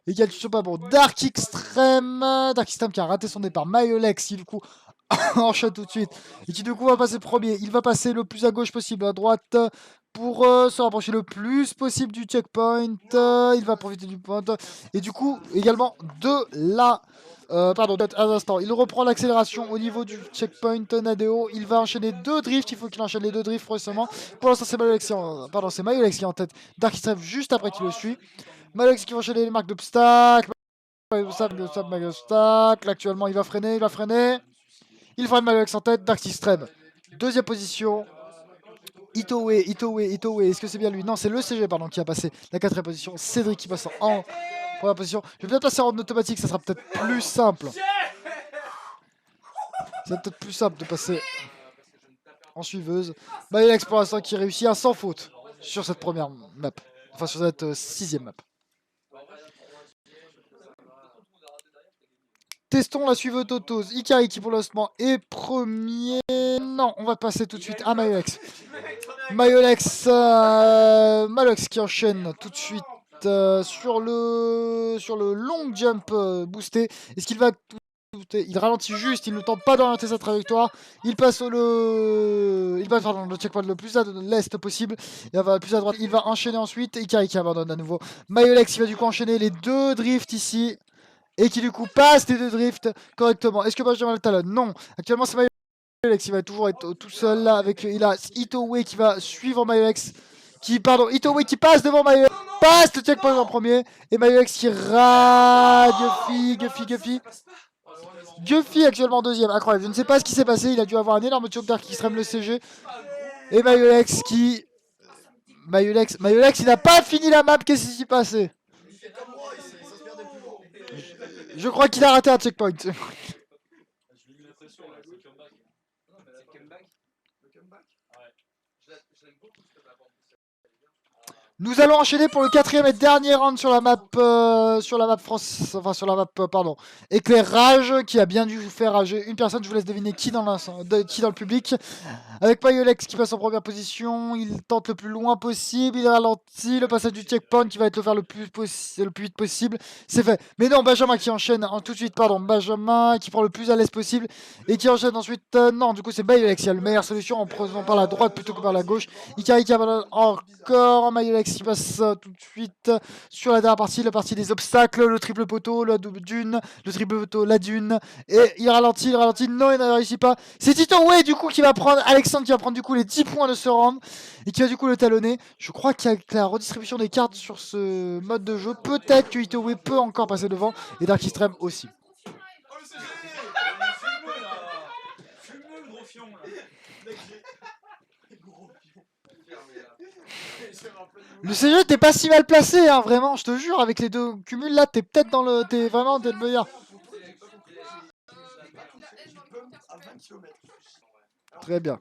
Et calcul sont pas bon. Dark Extreme qui a raté son départ. Mayolex qui du coup enchaîne tout de suite. Et qui du coup va passer premier. Il va passer le plus à gauche possible, à droite. Pour se rapprocher le plus possible du checkpoint. Il va profiter du point. Et du coup, également de la... un instant. Il reprend l'accélération au niveau du checkpoint Nadeo. Il va enchaîner 2 drifts. Il faut qu'il enchaîne les 2 drifts forcément. Pour l'instant, c'est Mayolex qui est en tête. Dark Extreme juste après qui le suit. Mayolex qui va enchaîner les marques d'obstacles. Actuellement, il va freiner. Il freine Mayolex en tête. Dark Extreme. Deuxième position. Itowe, est-ce que c'est bien lui? Non, c'est le CG qui a passé la 4ème position. Cédric qui passe en première position. Je vais peut-être passer en automatique, ça sera peut-être plus simple. C'est peut-être plus simple de passer en suiveuse. Mayolex pour l'instant qui réussit un sans faute sur cette première map. Enfin sur cette 6ème map. Testons la suiveuse d'Autos. Ikari qui pour l'instant est premier. Non, on va passer tout de suite à Mayolex. Mayolex qui enchaîne tout de suite sur le long jump boosté. Est-ce qu'il va... Il ralentit juste, il ne tente pas d'orienter sa trajectoire. Il passe le checkpoint le plus à l'est possible. Il va plus à droite. Il va enchaîner ensuite. Ikari qui abandonne à nouveau. Mayolex qui va du coup enchaîner les 2 drifts ici. Et qui du coup passe les 2 drifts correctement. Est-ce que Benjamin le talonne? Non. Actuellement c'est Mayolex qui va toujours être tout seul là. Il a Itowe qui va suivre Mayolex. Itowe qui passe devant Mayolex. Passe le checkpoint en premier. Et Mayolex qui rate. Guffy actuellement deuxième. Incroyable. Je ne sais pas ce qui s'est passé. Il a dû avoir un énorme choc Dark Extreme le CG. Et Mayolex qui... Mayolex il n'a pas fini la map. Qu'est-ce qui s'est passé? Je crois qu'il a raté un checkpoint. Nous allons enchaîner pour le 4ème et dernier round sur la map éclairage, qui a bien dû vous faire rager une personne. Je vous laisse deviner qui dans le public. Avec Mayolex qui passe en première position, il tente le plus loin possible, il ralentit le passage du checkpoint qui va être le plus vite possible. C'est fait. Mais non, Benjamin qui enchaîne tout de suite, Benjamin qui prend le plus à l'aise possible et qui enchaîne ensuite. Non, du coup c'est Mayolex qui a la meilleure solution en prenant par la droite plutôt que par la gauche. Ikari qui abandonne encore. Mayolex qui passe tout de suite sur la dernière partie, la partie des obstacles, le triple poteau, la double dune, le triple poteau, la dune, et il ralentit, non il ne réussit pas. C'est Itowe du coup qui va prendre, Alexandre qui va prendre du coup les 10 points de ce round, et qui va du coup le talonner. Je crois qu'avec la redistribution des cartes sur ce mode de jeu, peut-être que Itowe peut encore passer devant, et Dark Extreme aussi. Le CG t'es pas si mal placé hein, vraiment, je te jure, avec les 2 cumuls là, t'es peut-être dans le... T'es vraiment le meilleur. Très bien.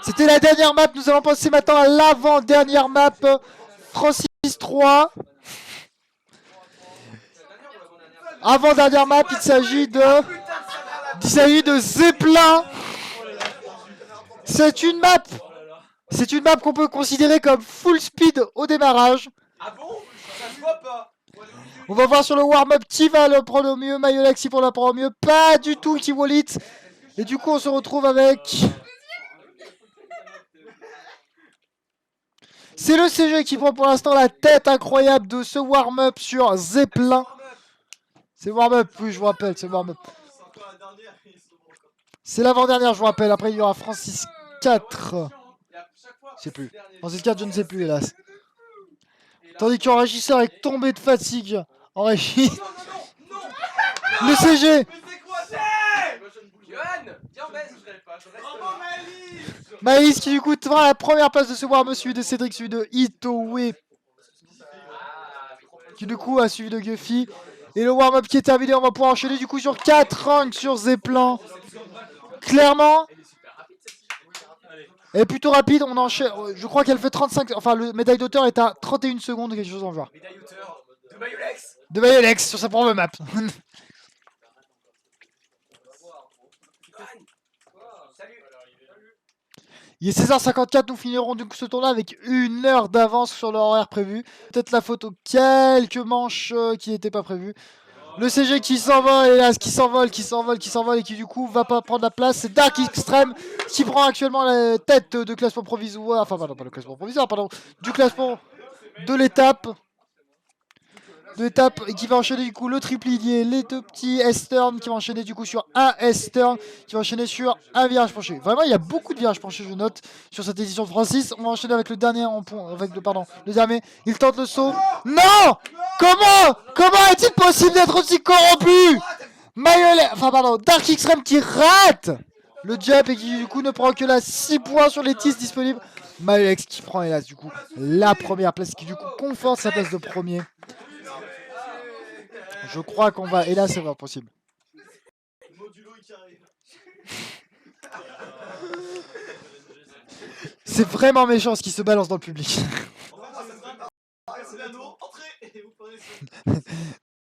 C'était la dernière map, nous allons passer maintenant à l'avant-dernière map. Francis 3. Avant-dernière map, il s'agit de Zeppelin. C'est une map qu'on peut considérer comme full speed au démarrage. Ah bon? Ça se voit pas. On va voir sur le warm-up qui va le prendre au mieux. Mayolex qui pour la prendre au mieux. Pas du tout qui Wallit. Et du coup, on se retrouve avec... C'est le CG qui prend pour l'instant la tête incroyable de ce warm-up sur Zeppelin. C'est warm-up, oui, je vous rappelle, c'est warm-up. C'est l'avant-dernière, je vous rappelle. Après, il y aura Francis 4. Je sais plus. Francis 4, je ne sais plus, hélas. Tandis qu'en régisseur est tombé de fatigue. En régie. Le CG. Maïs qui du coup prend la première place de ce warm-up, suivi de Cédric, suivi de Itowe. Qui du coup a suivi de Guffy. Et le warm-up qui est terminé, on va pouvoir enchaîner du coup sur 4 ranks sur Zeppelin. Clairement. Elle est plutôt rapide, on enchaîne. Je crois qu'elle fait 35. Enfin, le médaille d'auteur est à 31 secondes, quelque chose en genre. Médaille d'auteur de Mayolex. De Mayolex sur sa propre map. Il est 16h54, nous finirons du coup ce tour-là avec 1 heure d'avance sur l'horaire prévu. Peut-être la faute aux quelques manches qui n'étaient pas prévues. Le CG qui s'envole, hélas, qui s'envole et qui du coup va pas prendre la place. C'est Dark Extreme qui prend actuellement la tête de classement provisoire. Enfin, pardon, pas le classement provisoire, pardon. Du classement de l'étape. Et qui va enchaîner du coup le triplier, les deux petits S-turn qui va enchaîner du coup sur un S-turn, qui va enchaîner sur un virage penché. Vraiment, il y a beaucoup de virages penchés, je note, sur cette édition de Francis. On va enchaîner avec le dernier en point, avec le dernier. Il tente le saut. Non! Comment est-il possible d'être aussi corrompu? Dark Extreme qui rate le jump et qui du coup ne prend que la 6 points sur les 10 disponibles. Mayolex qui prend hélas du coup la première place, qui du coup conforte sa place de premier. Je crois qu'on va... Et là, c'est pas possible. C'est vraiment méchant ce qui se balance dans le public.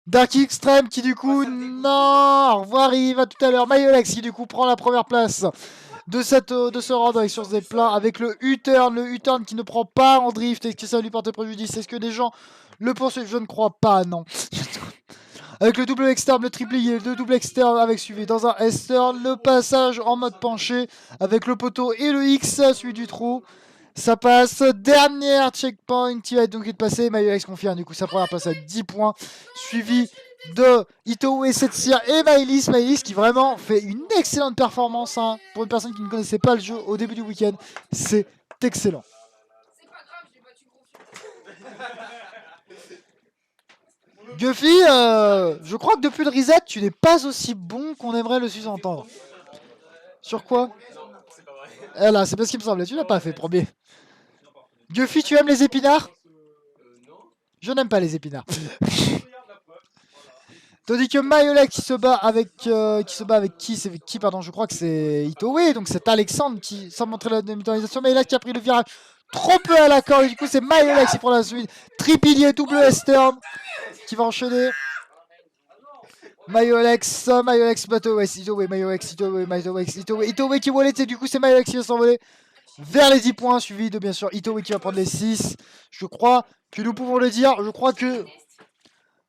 Dark Extreme qui du coup... Non, au revoir, il va tout à l'heure. Mayolex qui du coup prend la première place de ce round avec sur Zeppelin avec le U-turn. Le U-turn qui ne prend pas en drift. Est-ce que ça lui porte préjudice? Est-ce que des gens le poursuivent? Je ne crois pas, non. Avec le double externe, le triplier, le double externe avec suivi dans un S-turn, le passage en mode penché avec le poteau et le X, suivi du trou. Ça passe, dernière checkpoint qui va être donc de passer. Mayolex confirme du coup sa première place à 10 points, suivi de Itowe, Setsir et Maëlys qui vraiment fait une excellente performance hein, pour une personne qui ne connaissait pas le jeu au début du week-end. C'est excellent. C'est pas grave, j'ai battu gros. Guffy, je crois que depuis le reset, tu n'es pas aussi bon qu'on aimerait le sous-entendre. Sur quoi? Eh là, c'est pas ce qu'il me semblait, tu l'as pas fait, premier. Guffy, tu aimes les épinards? Je n'aime pas les épinards. Tandis que Mayolex qui se bat avec qui? C'est qui, pardon? Je crois que c'est Itowe, donc c'est Alexandre qui, sans montrer la démilitarisation, Mayolex qui a pris le virage trop peu à l'accord, et du coup c'est Mayolex qui prend la suite. Tripilier, double S-turn, qui va enchaîner. Mayolex, Itowe, Mayolex, Itowe qui wallet, et du coup c'est Mayolex qui va s'envoler vers les 10 points, suivi de bien sûr Itowe qui va prendre les 6. Je crois que nous pouvons le dire, je crois que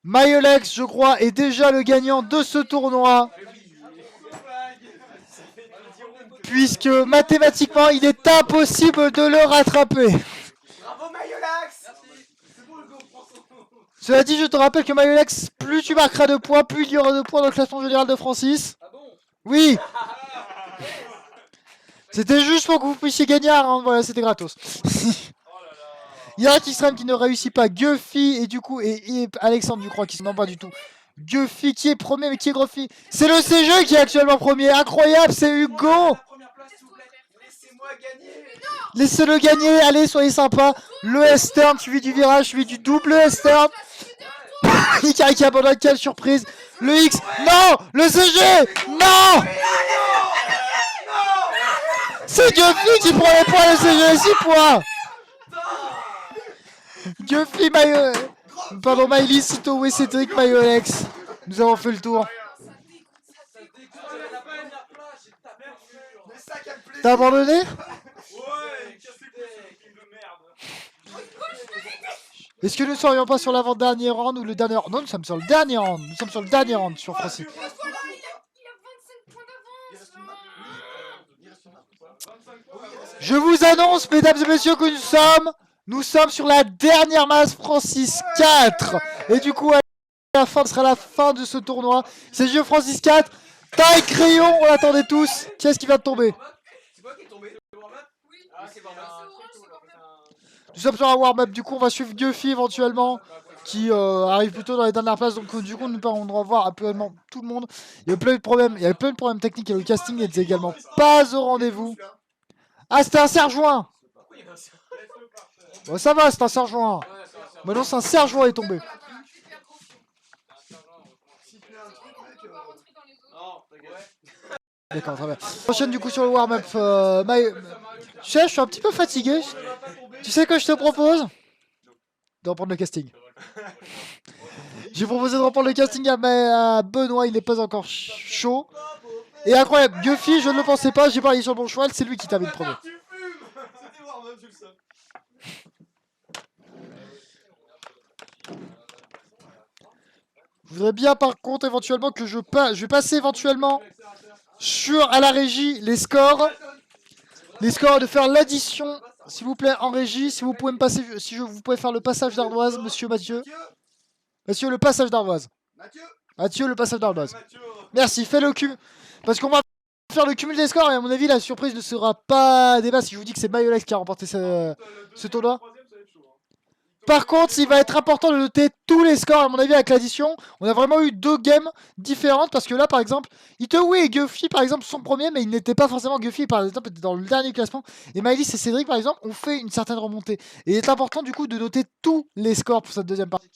Mayolex, je crois, est déjà le gagnant de ce tournoi. Puisque mathématiquement, il est impossible de le rattraper. Bravo Mayolex. Cela dit, je te rappelle que Mayolex, plus tu marqueras de points, plus il y aura de points dans le classement général de Francis. Oui. C'était juste pour que vous puissiez gagner un round, voilà, c'était gratos. Il y a Extreme qui ne réussit pas, Guffy et du coup, et Alexandre, je crois, qui non pas du tout. Guffy qui est premier, mais qui est Gruffy. C'est le CG qui est actuellement premier, incroyable, c'est Hugo. Laissez-le gagner, allez, soyez sympa. Le S-turn, suivi du virage, suivi du double S-turn. Ikari qui abandonne, quelle surprise. Le X, non. Le CG, non. C'est Guffy qui prend les points, le CG, 6 points. Guffy, Maëlys, Itowe, Cédric, Mayolex. Nous avons fait le tour. T'as abandonné? Ouais, casse les couilles, de merde. Est-ce que nous ne serions pas sur l'avant-dernier round ou le dernier round? Non, nous sommes sur le dernier round. Nous sommes sur le dernier round sur Francis. Mais voilà, il a 25 points Il reste une d'avance. map. Il reste une map ou pas 25 points. Je vous annonce, mesdames et messieurs, que nous sommes sur la dernière masse Francis 4. Et du coup, à la fin, ce sera la fin de ce tournoi. C'est jeu Francis 4. Taille crayon, on l'attendait tous. Qui est-ce qui va tomber? C'est quoi qui est tombé? Oui, Ah, c'est Warmap. c'est orange, c'est Warmap. Nous sommes sur un warm-up. Du coup, on va suivre Guffy éventuellement, qui arrive plutôt dans les dernières places. Donc, du coup, on doit voir absolument tout le monde. Il y a plein de problèmes. Il y a plein de problèmes techniques et le casting n'était également pas au rendez-vous. Ah, c'était un serre-joint. Pourquoi il y a un serre- Bon, ça va, c'est un serre-joint. Ouais, c'est un serre- Maintenant, c'est un serre-joint est tombé. Voilà, voilà, hyper gros fion. c'est un sergent, heureusement. Si tu mets un truc, On mec. peut pas rentrer dans les autres. Non, t'inquiète. D'accord, très bien. Prochaine du coup sur le warm-up. Tu sais, je suis un petit peu fatigué. Tu sais que je te propose de reprendre le casting. J'ai proposé de reprendre le casting à Benoît, il n'est pas encore chaud. Et incroyable, Guffy, je ne le pensais pas, j'ai parié sur le bon cheval, c'est lui qui termine premier. Tu fumes. C'était Warmap, je le sais. Je voudrais bien par contre éventuellement que je vais passer éventuellement à la régie les scores. Les scores de faire l'addition, s'il vous plaît, en régie. Si vous pouvez me passer, vous pouvez faire le passage d'ardoise, monsieur Mathieu. Monsieur, le passage d'ardoise. Mathieu. Mathieu, le passage d'ardoise. Mathieu. Merci, fais le cumul. Parce qu'on va faire le cumul des scores et à mon avis, la surprise ne sera pas débat si je vous dis que c'est Mayolex qui a remporté ce tournoi. Par contre, il va être important de noter tous les scores, à mon avis, avec l'addition. On a vraiment eu deux games différentes parce que là, par exemple, Itowe et Guffy, par exemple, sont premiers, mais ils n'étaient pas forcément Guffy, par exemple, était dans le dernier classement. Et Maëlys et Cédric, par exemple, ont fait une certaine remontée. Et il est important, du coup, de noter tous les scores pour cette deuxième partie.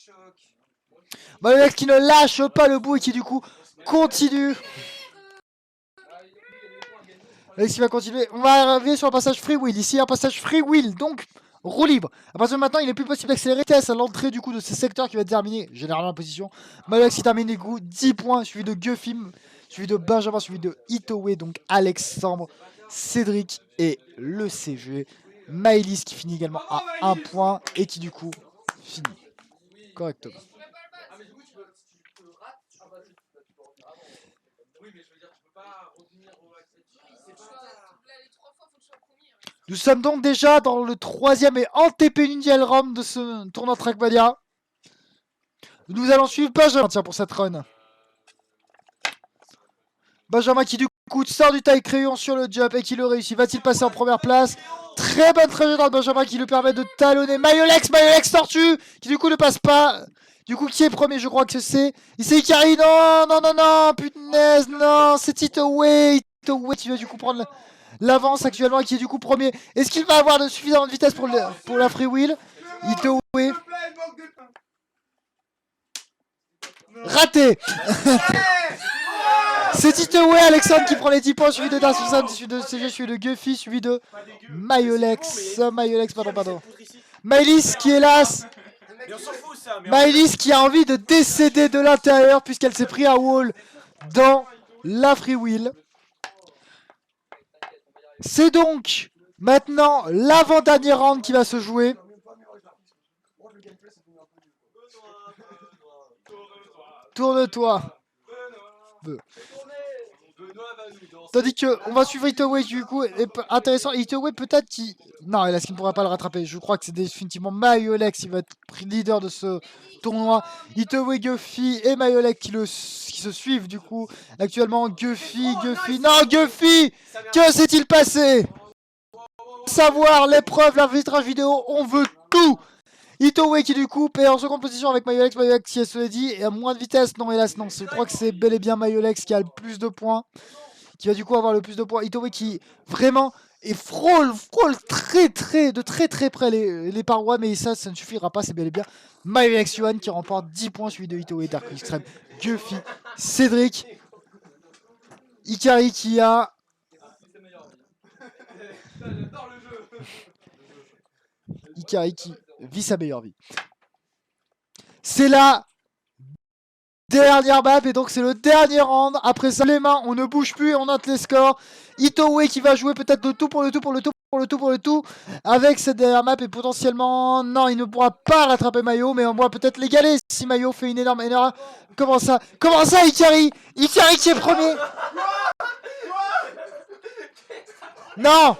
Mayolex qui ne lâche pas le bout et qui, du coup, continue. Alex qui va continuer. On va arriver sur un passage free wheel. Ici, un passage free wheel, donc roue libre. À partir de maintenant, il est plus possible d'accélérer. Test à l'entrée du coup de ces secteurs qui va déterminer généralement la position. Mayolex qui termine les coups, 10 points, suivi de Guffy, suivi de Benjamin, suivi de Itowe, donc Alexandre, Cédric et le CG. Maëlys qui finit également à 1 point et qui du coup finit correctement. Ah, mais du coup, tu peux rater. Ah, bah, tu peux revenir avant. Oui, mais je veux dire, tu peux pas revenir au accès. C'est pas ça. Là, les 3 fois, faut que je sois premier. Nous sommes donc déjà dans le troisième et antépénultiel round de ce tournoi Trackmania. Nous allons suivre Benjamin tiens, pour cette run. Benjamin qui du coup sort du taille crayon sur le jump et qui le réussit. Va-t-il passer en première place? Très bonne trajectoire de Benjamin qui lui permet de talonner Mayolex Tortue qui du coup ne passe pas. Du coup qui est premier? Je crois que c'est Ikari. Non, non, non, non, punaise, non, c'est Itowe. Itowe qui va du coup prendre l'avance actuellement et qui est du coup premier. Est-ce qu'il va avoir de suffisamment de vitesse pour la free wheel? Itowe. Raté. C'est Itowe, Alexandre qui prend les 10 points, suivi de Darcy, suivi de CG, suivi de Guffy, suivi de Mayolex, pardon. Maëlys qui hélas, Mais on s'en fout ça. Mais Maëlys qui a envie de décéder de l'intérieur puisqu'elle s'est pris un wall dans la free wheel. C'est donc maintenant l'avant-dernier round qui va se jouer. Tourne-toi. Benoît va nous danser. Tandis que on va suivre Itowe du coup. Et intéressant, Itowe peut-être qui. Non, hélas, qui ne pourra pas le rattraper. Je crois que c'est définitivement Mayolex qui va être leader de ce tournoi. Itowe, Guffy et Mayolex qui se suivent du coup. Actuellement, Guffy. Non, Guffy! Que s'est-il passé? Savoir l'épreuve, l'arbitrage vidéo, on veut tout! Itowe qui du coup est en seconde position avec Mayolex qui est cela dit et à moins de vitesse. Non hélas non, je crois que c'est bel et bien Mayolex qui a le plus de points. Qui va du coup avoir le plus de points. Itowe qui vraiment frôle de très près les parois. Mais ça ne suffira pas, c'est bel et bien Mayolex Yuan qui remporte 10 points suivi de Itowe, Dark Extreme, Guffy, Cédric. Ikari qui a... J'adore le jeu. Ikari qui vit sa meilleure vie. C'est la dernière map et donc c'est le dernier round. Après ça, les mains, on ne bouge plus et on note les scores. Itowe qui va jouer peut-être le tout pour le tout. pour le tout, avec cette dernière map et potentiellement, non, il ne pourra pas rattraper Mayo, mais on pourra peut-être l'égaler si Mayo fait une énorme erreur. Comment ça, Ikari qui est premier. Non,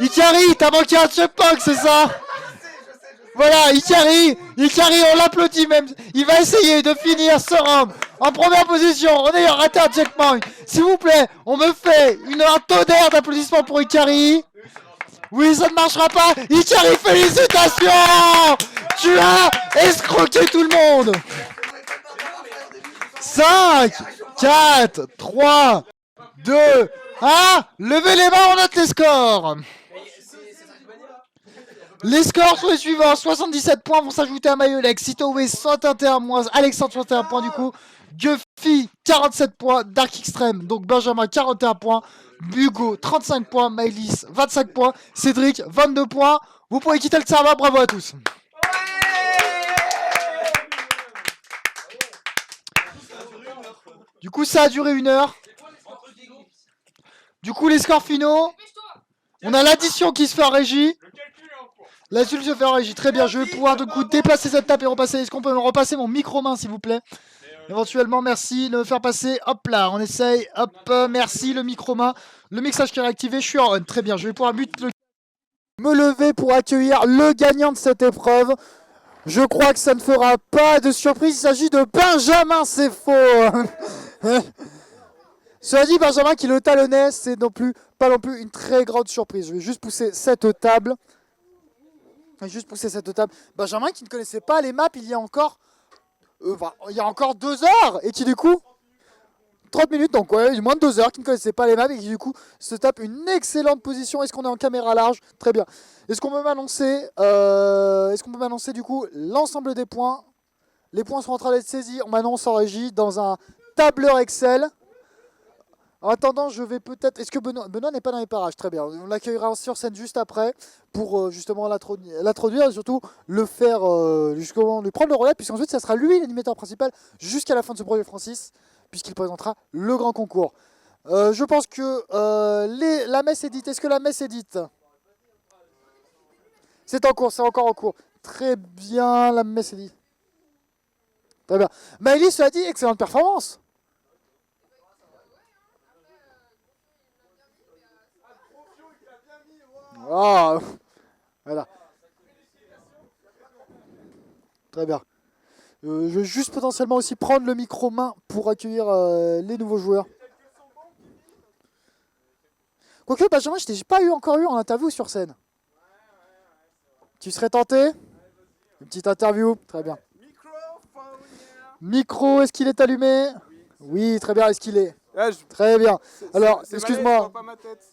Ikari, t'as manqué un checkpoint, c'est ça? Voilà, Ikari, on l'applaudit même. Il va essayer de finir ce round en première position en ayant raté un checkpoint. S'il vous plaît, on me fait un tonnerre d'applaudissements pour Ikari. Oui, ça ne marchera pas. Ikari, félicitations! Tu as escroqué tout le monde. 5, 4, 3, 2, 1. Levez les mains, on note les scores. Les scores sont les suivants, 77 points vont s'ajouter à Mayolex, Sitowe 121 moins, Alexandre 61 points du coup, Guffy 47 points, Dark Extreme, donc Benjamin 41 points, Bugo 35 points, Maëlys 25 points, Cédric 22 points, vous pouvez quitter le serveur, bravo à tous. Du coup ça a duré 1 heure. Du coup les scores finaux, on a l'addition qui se fait en régie. La solution se fait en régie, très bien, je vais pouvoir du coup déplacer cette table et repasser. Est-ce qu'on peut me repasser mon micro-main s'il vous plaît? Éventuellement, merci de me faire passer. Hop là, on essaye. Hop, merci le micro-main. Le mixage qui est réactivé, je suis en on. Très bien, je vais pouvoir me lever pour accueillir le gagnant de cette épreuve. Je crois que ça ne fera pas de surprise, il s'agit de Benjamin, c'est faux. Cela dit, Benjamin qui le talonnait, c'est pas non plus une très grande surprise. Je vais juste pousser cette table. Benjamin qui ne connaissait pas les maps il y a encore 2 heures et qui du coup 30 minutes, donc ouais, moins de 2 heures, qui ne connaissait pas les maps et qui du coup se tape une excellente position. Est-ce qu'on est en caméra large? Très bien. Est-ce qu'on peut m'annoncer du coup l'ensemble des points? Les points sont en train d'être saisis, on m'annonce en régie dans un tableur Excel. En attendant, je vais peut-être... Est-ce que Benoît n'est pas dans les parages? Très bien. On l'accueillera sur scène juste après pour justement l'introduire et surtout le faire, justement, lui prendre le relais, puisqu'ensuite, ça sera lui l'animateur principal jusqu'à la fin de ce projet Francis, puisqu'il présentera le grand concours. Je pense que la messe est dite. Est-ce que la messe est dite? C'est en cours, c'est encore en cours. Très bien, la messe est dite. Très bien. Maëlys l'a dit, excellente performance. Oh, voilà. Très bien. Je vais juste potentiellement aussi prendre le micro main pour accueillir les nouveaux joueurs. Quoique Benjamin, je t'ai pas encore eu en interview sur scène. Tu serais tenté? Une petite interview, très bien. Micro, est-ce qu'il est allumé? Oui, très bien, est-ce qu'il est? Très bien. Alors, excuse-moi.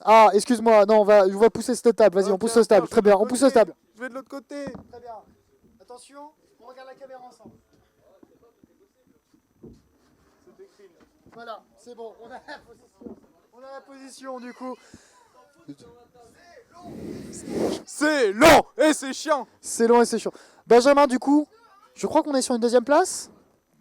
Ah, excuse-moi. Non, on va pousser cette table. Vas-y, on pousse cette table. Très bien, on pousse cette table. Je vais de l'autre côté. Très bien. Attention, on regarde la caméra ensemble. Voilà, c'est bon. On a la position. On a la position du coup. C'est long et c'est chiant. C'est long et c'est chiant. Benjamin, du coup, je crois qu'on est sur une 2e place.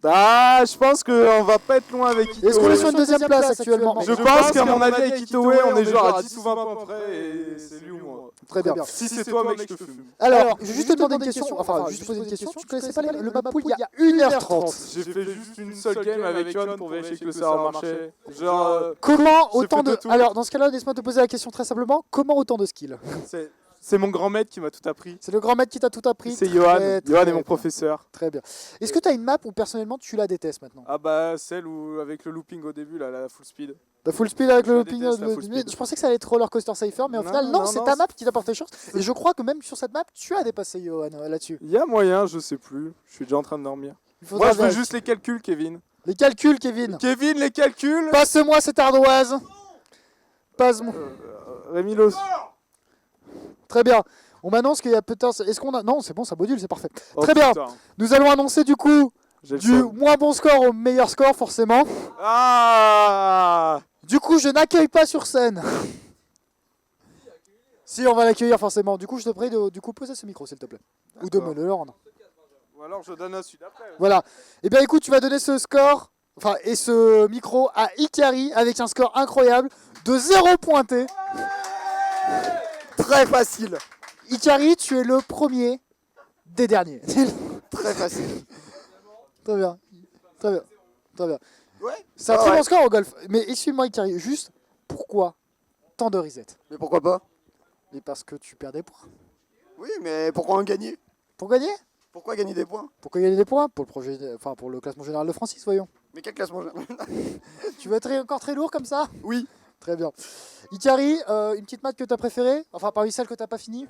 Ah, je pense qu'on va pas être loin avec Itowe. Est-ce qu'on est sur une 2e place actuellement? Je pense qu'à mon avis avec Itowe, on est genre à 10 ou 20 points près et c'est lui ou moi. Très bien. Si c'est toi, mec, je te fume. Alors, je vais juste te demander une question. Enfin, juste poser une question. Tu connaissais pas le map pool il y a 1h30. J'ai fait juste une seule game avec John pour vérifier que le serveur marchait. Genre. Comment autant de. tout. Alors, dans ce cas-là, laisse-moi te poser la question très simplement. Comment autant de skills? C'est mon grand maître qui m'a tout appris. C'est le grand maître qui t'a tout appris. C'est Johan. Johan est mon professeur. Très bien. Est-ce que tu as une map où personnellement tu la détestes maintenant? Ah bah celle où avec le looping au début là, la full speed. La full speed avec le looping. déteste, la full speed. Je pensais que ça allait être Roller Coaster Cypher, mais au final, non, c'est ta map qui t'apporte les chances. Et je crois que même sur cette map, tu as dépassé Johan là-dessus. Il y a moyen, je sais plus. Je suis déjà en train de dormir. Moi je veux juste les calculs, Kevin. Les calculs, Kevin. Kevin, les calculs. Passe-moi cette ardoise. Passe-moi. Rémilos. Très bien. On m'annonce qu'il y a peut-être... Est-ce qu'on a... Non, c'est bon, ça module, c'est parfait. Oh, Très bien. putain. Nous allons annoncer du coup J'ai le du seum. moins bon score au meilleur score, forcément. Ah. Du coup, je n'accueille pas sur scène. Si, on va l'accueillir forcément. Du coup, je te prie de poser ce micro, s'il te plaît. Ou de me le rendre. Ou alors je donne à celui d'après. Voilà. Eh bien, écoute, tu vas donner ce score, enfin, et ce micro à Ikari avec un score incroyable de 0 pointé. Très facile. Ikari, tu es le premier des derniers. Très facile. Très bien. Très bien. Très bien. Ouais. C'est un Ah très ouais. bon score au golf. Mais suis-moi, Ikari. Juste, pourquoi tant de reset? Mais pourquoi pas? Mais parce que tu perds des points. Oui, mais pourquoi en gagner? Pour gagner? Pourquoi gagner des points? Pourquoi gagner des points? Pour le projet, enfin pour le classement général de Francis, voyons. Mais quel classement? Tu veux être encore très lourd comme ça? Oui. Très bien. Ikari, une petite maths que t'as préférée? Enfin, parmi celles que t'as pas fini?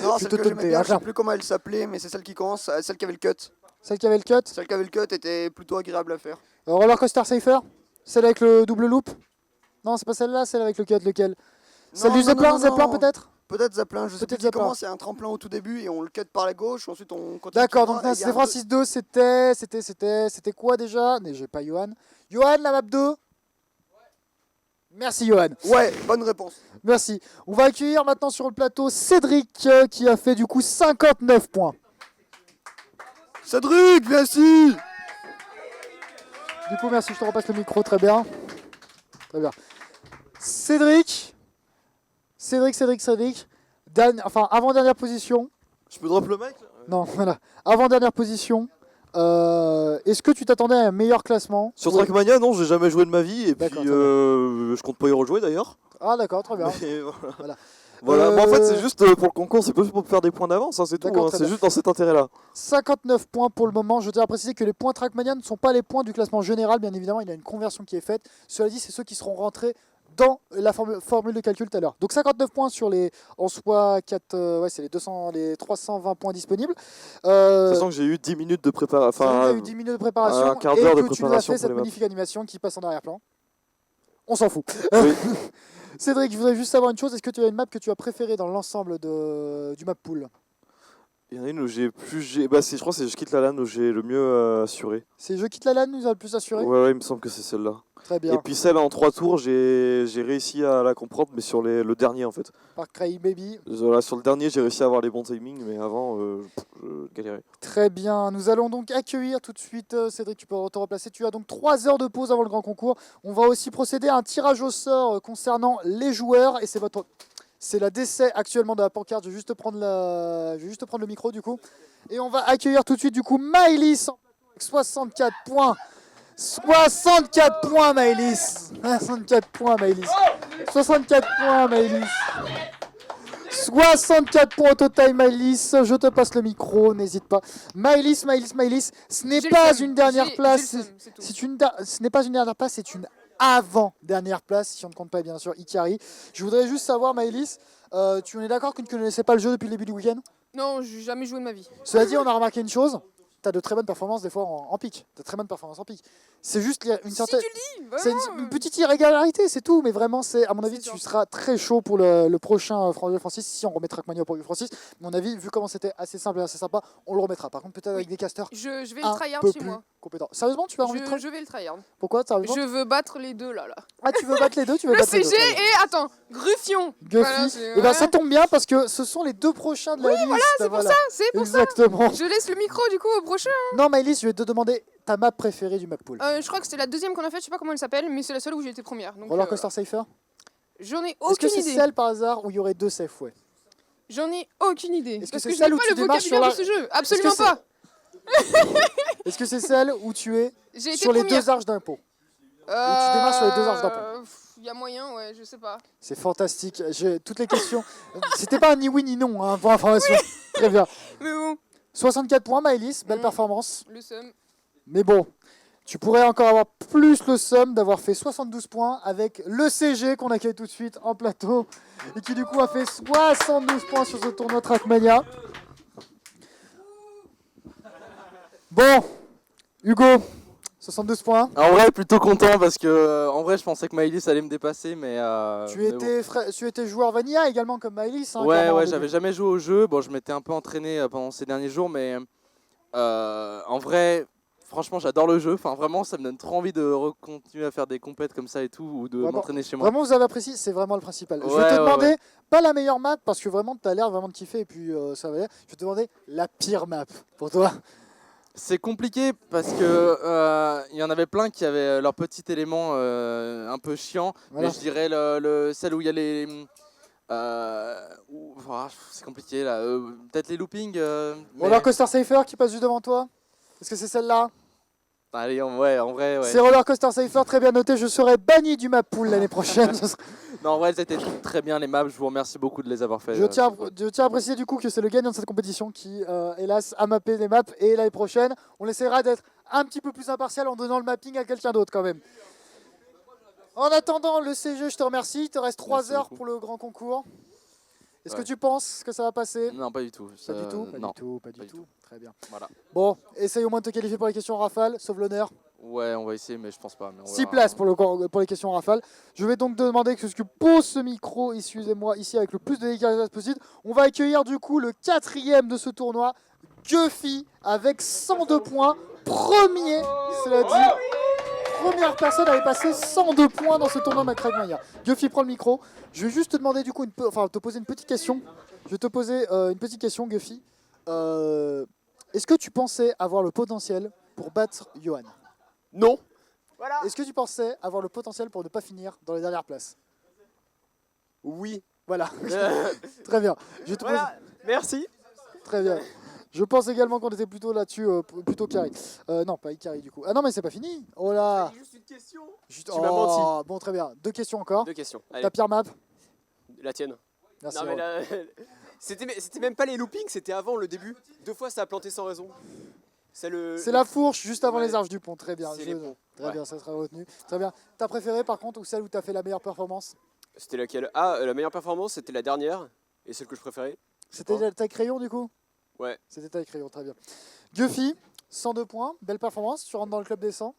Non, Je celle te que donne j'aimais tes bien, je sais argent. plus comment elle s'appelait, mais c'est celle qui commence, celle qui avait le cut. Celle qui avait le cut? Celle qui avait le cut était plutôt agréable à faire. Roller Coaster Safer? Celle avec le double loop? Non, c'est pas celle-là, celle avec le cut, lequel? Celle Non, du non, non, Zeppelin, non, Zeppelin non. peut-être? Peut-être Zeppelin, je sais Peut-être plus qui Zeppelin. commence, c'est un tremplin au tout début et on le cut par la gauche, ensuite on continue. D'accord, tout donc droit, là, et il y a c'était un Francis 2, c'était quoi déjà? Mais j'ai pas Johan. Johan, la map 2? Merci Johan. Ouais, bonne réponse. Merci. On va accueillir maintenant sur le plateau Cédric qui a fait du coup 59 points. Cédric, merci. Du coup, merci, je te repasse le micro, très bien. Très bien. Cédric. Enfin, avant-dernière position. Je peux drop le mic là? Non, voilà. Avant-dernière position. Est-ce que tu t'attendais à un meilleur classement? Sur Trackmania, non, j'ai jamais joué de ma vie et puis D'accord, très bien. je compte pas y rejouer d'ailleurs. Ah d'accord, très bien. Mais voilà. Voilà. Voilà. Mais en fait, Euh, c'est juste pour le concours, c'est pas juste pour faire des points d'avance, hein, c'est tout. D'accord, Hein, très c'est bien. juste dans cet intérêt-là. 59 points pour le moment. Je tiens à préciser que les points Trackmania ne sont pas les points du classement général. Bien évidemment, il y a une conversion qui est faite. Cela dit, c'est ceux qui seront rentrés dans la formule de calcul tout à l'heure. Donc 59 points sur les, en soi, 4, ouais, c'est les 320 points disponibles. Sachant que j'ai eu 10 minutes de préparation. Tu as Enfin, eu 10 minutes de préparation un quart d'heure et de que tu nous as préparation fait pour cette les maps. magnifique animation qui passe en arrière-plan. On s'en fout. Oui. Cédric, je voudrais juste savoir une chose. Est-ce que tu as une map que tu as préférée dans l'ensemble du map pool? Il y en a une où j'ai plus. Bah, je crois que c'est Je quitte la LAN où j'ai le mieux assuré. C'est Je quitte la LAN nous a le plus assuré? Ouais, il me semble que c'est celle-là. Très bien. Et puis celle en 3 tours, j'ai réussi à la comprendre, mais sur le dernier en fait. Par Cray Baby. Voilà, sur le dernier, j'ai réussi à avoir les bons timings, mais avant, je galérais. Très bien, nous allons donc accueillir tout de suite, Cédric, tu peux te replacer, tu as donc 3 heures de pause avant le grand concours. On va aussi procéder à un tirage au sort concernant les joueurs, et c'est la décès actuellement de la pancarte, je vais juste prendre le micro du coup. Et on va accueillir tout de suite du coup Maëlys, avec 64 points. 64 points Maëlys. 64 points Maëlys. 64 points Maëlys. 64 points au total, Maëlys. Je te passe le micro, n'hésite pas. Maëlys, ce n'est J'ai le pas seum. une dernière J'ai place. le seum, c'est tout. Ce n'est pas une dernière place, c'est une avant-dernière place, si on ne compte pas bien sûr Ikari. Je voudrais juste savoir, Maëlys, tu en es d'accord que tu ne connaissais pas le jeu depuis le début du week-end? Non, j'ai jamais joué de ma vie. Cela dit, on a remarqué une chose. Tu as de très bonnes performances des fois en pique. De très bonnes performances en pique. C'est juste une certaine... Si tu le dis, C'est vraiment, une petite irrégularité, c'est tout. Mais vraiment, à mon avis, C'est tu ça. seras très chaud pour le prochain Francis. Si on remet Trackmania pour Francis, à mon avis, vu comment c'était assez simple et assez sympa, on le remettra. Par contre, peut-être avec des casters je vais un le tryhard peu chez plus moi. compétents. Sérieusement, tu as envie de tryhard? Je vais le tryhard. Pourquoi sérieusement Je veux battre les deux là. Ah, tu veux battre les deux? Tu veux Le battre les CG deux, très bien. et attends, Gruffion. Guffy. Voilà, c'est- Et ben ça ouais. tombe bien parce que ce sont les deux prochains de la liste. C'est pour ça, c'est pour ça. Exactement. Je laisse le micro du coup au prochain. Non, Maëlys, je vais te demander ta map préférée du map pool. Je crois que c'était la deuxième qu'on a faite, je sais pas comment elle s'appelle, mais c'est la seule où j'ai été première. Donc, Roller Coaster Safer. j'en ai Est-ce que aucune c'est idée. celle par hasard où il y aurait 2 safe way? J'en ai aucune idée. Est-ce que Parce c'est que je celle n'ai où pas tu le démarres sur vocabulaire la- de ce jeu. Absolument c'est- pas. Est-ce que c'est celle où tu es J'ai été sur les première. 2 arches d'impôt? tu démarres sur les deux arches d'impôt. Il y a moyen, ouais, je sais pas. C'est fantastique. J'ai toutes les questions. C'était pas un ni oui ni non, hein, pour information. Très bien. Mais bon, 64 points, Maëlys, belle Mm. performance. le seum. Mais bon, tu pourrais encore avoir plus le somme d'avoir fait 72 points avec le CG qu'on accueille tout de suite en plateau et qui du coup a fait 72 points sur ce tournoi Trackmania. Bon, Hugo, 62 points. En vrai, plutôt content parce que en vrai, je pensais que Maëlys allait me dépasser, mais. Tu mais bon. étais joueur Vanilla également comme Maëlys. Hein, Ouais, clairement, ouais, au début. j'avais jamais joué au jeu. Bon, je m'étais un peu entraîné pendant ces derniers jours, mais en vrai, franchement, j'adore le jeu. Enfin, vraiment, ça me donne trop envie de continuer à faire des compètes comme ça et tout, ou de Vraiment- m'entraîner chez moi. Vraiment, vous avez apprécié, c'est vraiment le principal. je Ouais, vais te ouais, demander, ouais. pas la meilleure map, parce que vraiment, tu as l'air vraiment de kiffer, et puis ça va aller. Je vais te demander la pire map pour toi. C'est compliqué parce que il y en avait plein qui avaient leur petit élément un peu chiant. Voilà. Mais je dirais celle où il y a C'est compliqué là. Peut-être les loopings. Mais... Roller Coaster Safer qui passe juste devant toi. Est-ce que c'est celle-là? Allez, en vrai, ouais. C'est Roller Coaster Safer, très bien noté. Je serai banni du map pool l'année prochaine. Non, en vrai, elles étaient très bien les maps. Je vous remercie beaucoup de les avoir fait. Je tiens à préciser du coup que c'est le gagnant de cette compétition qui, hélas, a mappé les maps. Et l'année prochaine, on essaiera d'être un petit peu plus impartial en donnant le mapping à quelqu'un d'autre quand même. En attendant, le CG, je te remercie. Il te reste 3 heures pour le grand concours. Est-ce que tu penses que ça va passer? Non, pas du tout. Pas du tout, pas du du tout. Très bien. Voilà. Bon, essaye au moins de te qualifier pour les questions rafale, sauf l'honneur. Ouais, on va essayer, mais je pense pas. Mais on 6 verra. places pour les questions rafale. Je vais donc demander que tu poses ce micro, excusez-moi, ici avec le plus de délicatesse possible. On va accueillir du coup le 4e de ce tournoi, Guffy, avec 102 points. Premier, cela dit. Première personne à aller passer 102 points dans ce tournoi Macragmania. Guffy, prends le micro. Je vais juste te demander du coup, te poser une petite question. Je vais te poser une petite question, Guffy. Est-ce que tu pensais avoir le potentiel pour battre Johan? Non. Voilà. Est-ce que tu pensais avoir le potentiel pour ne pas finir dans les dernières places? Oui. Voilà. Très bien. Je te Voilà. Merci. Très bien. Je pense également qu'on était plutôt là-dessus, plutôt carré. Non, pas carré du coup. Ah non, mais c'est pas fini. Oh là. Juste une question. Juste... Tu m'as menti. Bon, très bien. 2 questions encore. 2 questions. Allez, Ta pire map. la tienne. Merci. Non, mais là, c'était même pas les loopings, c'était avant le début. 2 fois ça a planté sans raison. C'est la fourche juste avant Ouais. les arches du pont. Très bien. C'est les ponts. Très Ouais. bien, ça sera retenu. Très bien. Ta préférée par contre, ou celle où tu as fait la meilleure performance? C'était laquelle? Ah, la meilleure performance, c'était la dernière. Et celle que je préférais. C'était la taille crayon du coup? Ouais. C'était taille crayon, très bien. Guffy, 102 points, belle performance. Tu rentres dans le club des 100.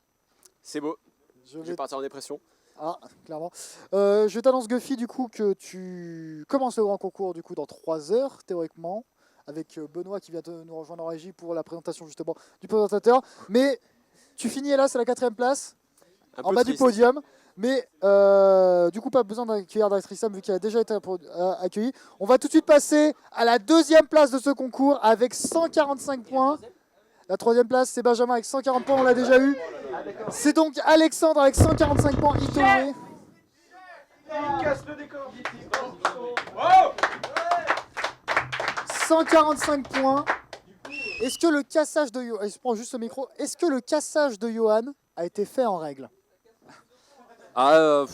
C'est beau. Je Je vais vais partir en dépression. Ah, clairement. Je t'annonce, Guffy, du coup, que tu commences le grand concours du coup dans 3 heures, théoriquement, avec Benoît qui vient nous rejoindre en régie pour la présentation justement du présentateur. Mais tu finis hélas à la 4e place, Un en peu bas triste. du podium. Mais du coup, pas besoin d'accueillir Darktrissam vu qu'il a déjà été accueilli. On va tout de suite passer à la 2e place de ce concours avec 145 points. La 3e place, c'est Benjamin avec 140 points, on l'a déjà eu. C'est donc Alexandre avec 145 points, Itoé. Il casse le décor. 145 points. Est-ce que le cassage de Johan, je prends juste ce micro, est-ce que le cassage de Johan a été fait en règle? On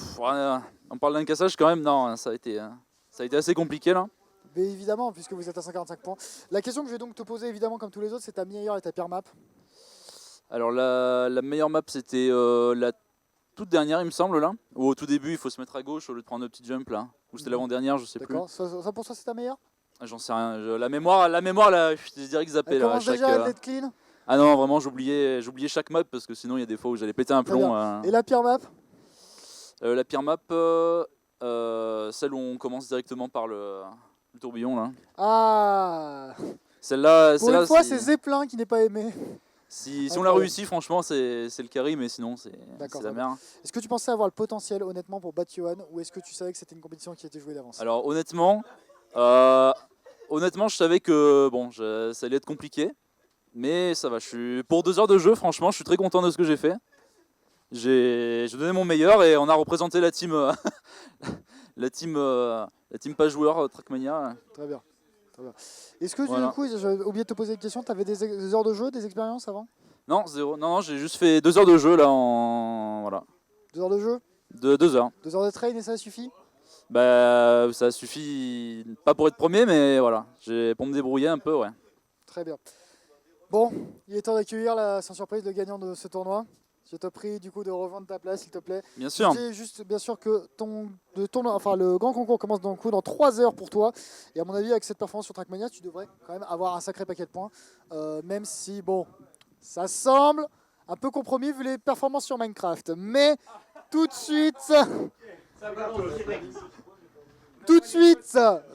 parle d'un cassage quand même, non, ça a été assez compliqué là. Mais évidemment, puisque vous êtes à 145 points. La question que je vais donc te poser, évidemment, comme tous les autres, c'est ta meilleure et ta pire map. Alors la meilleure map c'était la toute dernière il me semble là, où au tout début il faut se mettre à gauche au lieu de prendre le petit jump là, ou c'était l'avant-dernière, je sais plus. D'accord, ça pour toi c'est ta meilleure? J'en sais rien, la mémoire là, je dirais que zappé Elle là. commence déjà à être clean. Ah non, vraiment j'oubliais chaque map parce que sinon il y a des fois où j'allais péter un Très plomb. Et la pire map? La pire map, celle où on commence directement par le tourbillon là. Ah, Celle-là, pour une fois, c'est Zeppelin qui n'est pas aimé. si on l'a réussi, franchement, c'est le carry, mais sinon, c'est D'accord, la très merde. Est-ce que tu pensais avoir le potentiel, honnêtement, pour battre Johan, ou est-ce que tu savais que c'était une compétition qui était jouée d'avance? Alors, honnêtement, je savais que bon, ça allait être compliqué, mais ça va. Pour 2 heures de jeu, franchement, je suis très content de ce que j'ai fait. J'ai donné mon meilleur et on a représenté la team, la team pas joueur Trackmania. Très bien. Très bien. Est-ce que Voilà. du coup, j'ai oublié de te poser une question, tu avais des heures de jeu, des expériences avant? Non, zéro. Non, j'ai juste fait 2 heures de jeu là en voilà. 2 heures de jeu? 2 heures. 2 heures de train et ça suffit? Bah, ça suffit pas pour être premier, mais voilà, pour me débrouiller un peu, ouais. Très bien. Bon, il est temps d'accueillir sans surprise le gagnant de ce tournoi. Je te prie du coup de revendre ta place, s'il te plaît. Bien sûr. Je dis juste bien sûr que le grand concours commence dans 3 heures pour toi. Et à mon avis, avec cette performance sur Trackmania, tu devrais quand même avoir un sacré paquet de points. Même si, bon, ça semble un peu compromis vu les performances sur Minecraft. Mais tout de suite,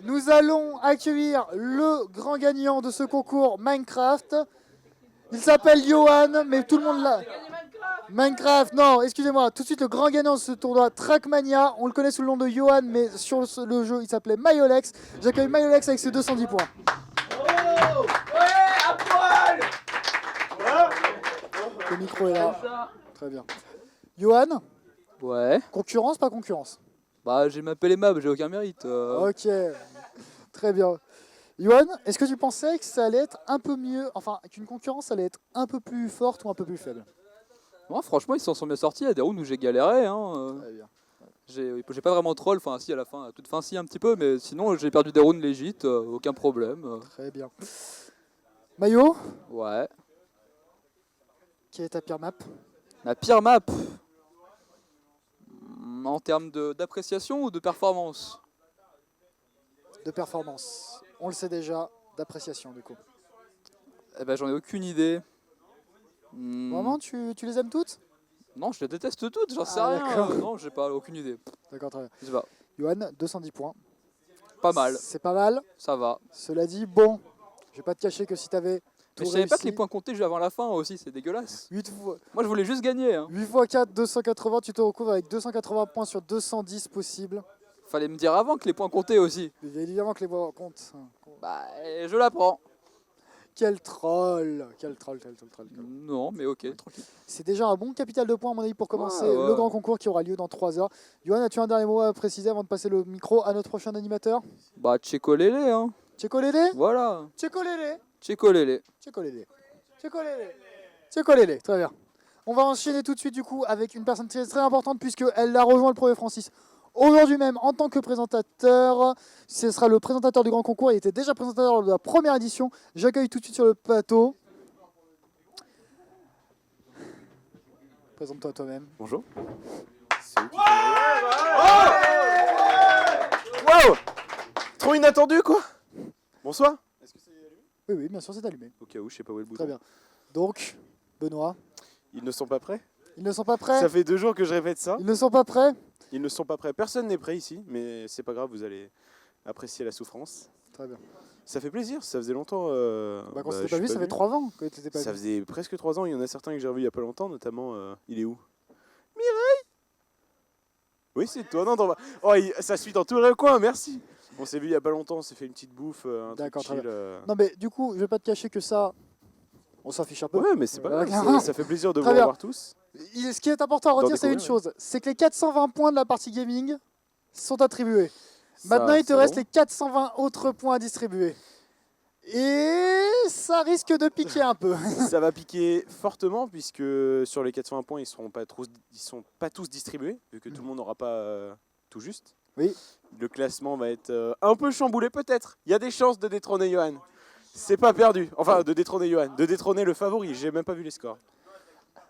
nous allons accueillir le grand gagnant de ce concours Minecraft. Il s'appelle Johan, mais tout le monde l'a. Minecraft, non, excusez-moi. Tout de suite, le grand gagnant de ce tournoi, Trackmania. On le connaît sous le nom de Johan, mais sur le jeu, il s'appelait Myolex. J'accueille Myolex avec ses 210 points. Oh ouais, à poil. Le micro est là. Très bien. Johan, Ouais. concurrence, pas concurrence? Bah, j'ai m'appelé Mab, j'ai aucun mérite. Ok, très bien. Yohan, est-ce que tu pensais que ça allait être un peu mieux, enfin qu'une concurrence allait être un peu plus forte ou un peu plus faible? Non, franchement, ils s'en sont bien sortis. Il y a des rounds où j'ai galéré. Très bien. J'ai pas vraiment troll, enfin si à la fin, à toute fin si un petit peu, mais sinon j'ai perdu des rounds légit, aucun problème. Très bien. Mayo, Ouais. quelle est ta pire map? La pire map en termes d'appréciation ou de performance? De performance. On le sait déjà, d'appréciation du coup. Eh ben j'en ai aucune idée. Vraiment, tu les aimes toutes? Non, je les déteste toutes, j'en sais Ah, rien. d'accord. Non, j'ai pas aucune idée. D'accord, très bien. Je sais pas. Yohan, 210 points. Pas mal, C'est pas mal. ça va. Cela dit, bon, je vais pas te cacher que si t'avais tout Mais je savais pas que les réussi, points comptés juste avant la fin aussi, c'est dégueulasse. 8 fois, Moi je voulais juste gagner. Hein. 8 x 4, 280, tu te retrouves avec 280 points sur 210 possibles. Fallait me dire avant que les points comptaient aussi. Mais évidemment que les voix comptent. Bah, je l'apprends. Quel troll, quel troll. Non, mais ok, tranquille. C'est déjà un bon capital de points à mon avis pour commencer Ouais. le grand concours qui aura lieu dans 3 heures. Yohan, as-tu un dernier mot à préciser avant de passer le micro à notre prochain animateur? Bah, Tchéco Lélé, hein. Tchéco Lélé? Voilà, Tchéco Lélé? Tchéco Lélé. Tchéco Lélé. Tchéco Lélé. Tchéco Lélé, très bien. On va enchaîner tout de suite du coup avec une personne très, très importante puisqu'elle a rejoint le Pro Francis aujourd'hui même en tant que présentateur. Ce sera le présentateur du grand concours. Il était déjà présentateur de la première édition. J'accueille tout de suite sur le plateau. Présente-toi toi-même. Bonjour. Waouh! Trop inattendu quoi! Bonsoir. Oui, oui, bien sûr, c'est allumé. Au cas où, je sais pas où est le bouton. Très bien. Donc, Benoît, Ils ne sont pas prêts? ils ne sont pas prêts? Ça fait 2 jours que je répète ça. Ils ne sont pas prêts? Ils ne sont pas prêts. Personne n'est prêt ici, mais c'est pas grave, vous allez apprécier la souffrance. Très bien. Ça fait plaisir, ça faisait longtemps. Bah, quand je c'était suis pas vu, ça fait 3 ans que t'étais pas Ça vu. faisait presque 3 ans, il y en a certains que j'ai revus il y a pas longtemps, notamment. Il est où? Mireille? Oui, c'est toi, non, oh, ça suit dans tout le coin, merci. On s'est vu il y a pas longtemps, on s'est fait une petite bouffe, un truc D'accord, très chill. Non, mais du coup, je vais pas te cacher que ça, on s'en fiche un peu. Ouais, mais c'est pas Voilà. grave, ça fait plaisir de Très vous bien. revoir tous. Ce qui est important à retenir, D'en c'est une découvrir, chose, c'est que les 420 points de la partie gaming sont attribués. Ça, Maintenant, il te c'est reste bon. les 420 autres points à distribuer. Et ça risque de piquer un peu. Ça va piquer fortement puisque sur les 420 points, ils sont pas tous distribués vu que tout le monde n'aura pas tout juste. Oui. Le classement va être un peu chamboulé peut-être. Il y a des chances de détrôner Johan. C'est pas perdu. Enfin, de détrôner Johan, de détrôner le favori. J'ai même pas vu les scores.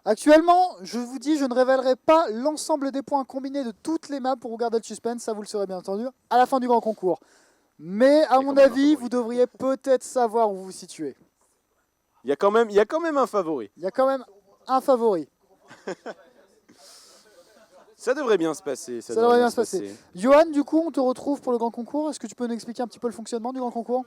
Actuellement, je vous dis, je ne révélerai pas l'ensemble des points combinés de toutes les maps pour vous garder le suspense, ça vous le saurez bien entendu, à la fin du grand concours. Mais à mon avis, vous devriez peut-être savoir où vous vous situez. Il y a quand même un favori. Il y a quand même un favori. Ça devrait bien se passer. Ça devrait bien se passer. Johan, du coup, on te retrouve pour le grand concours. Est-ce que tu peux nous expliquer un petit peu le fonctionnement du grand concours?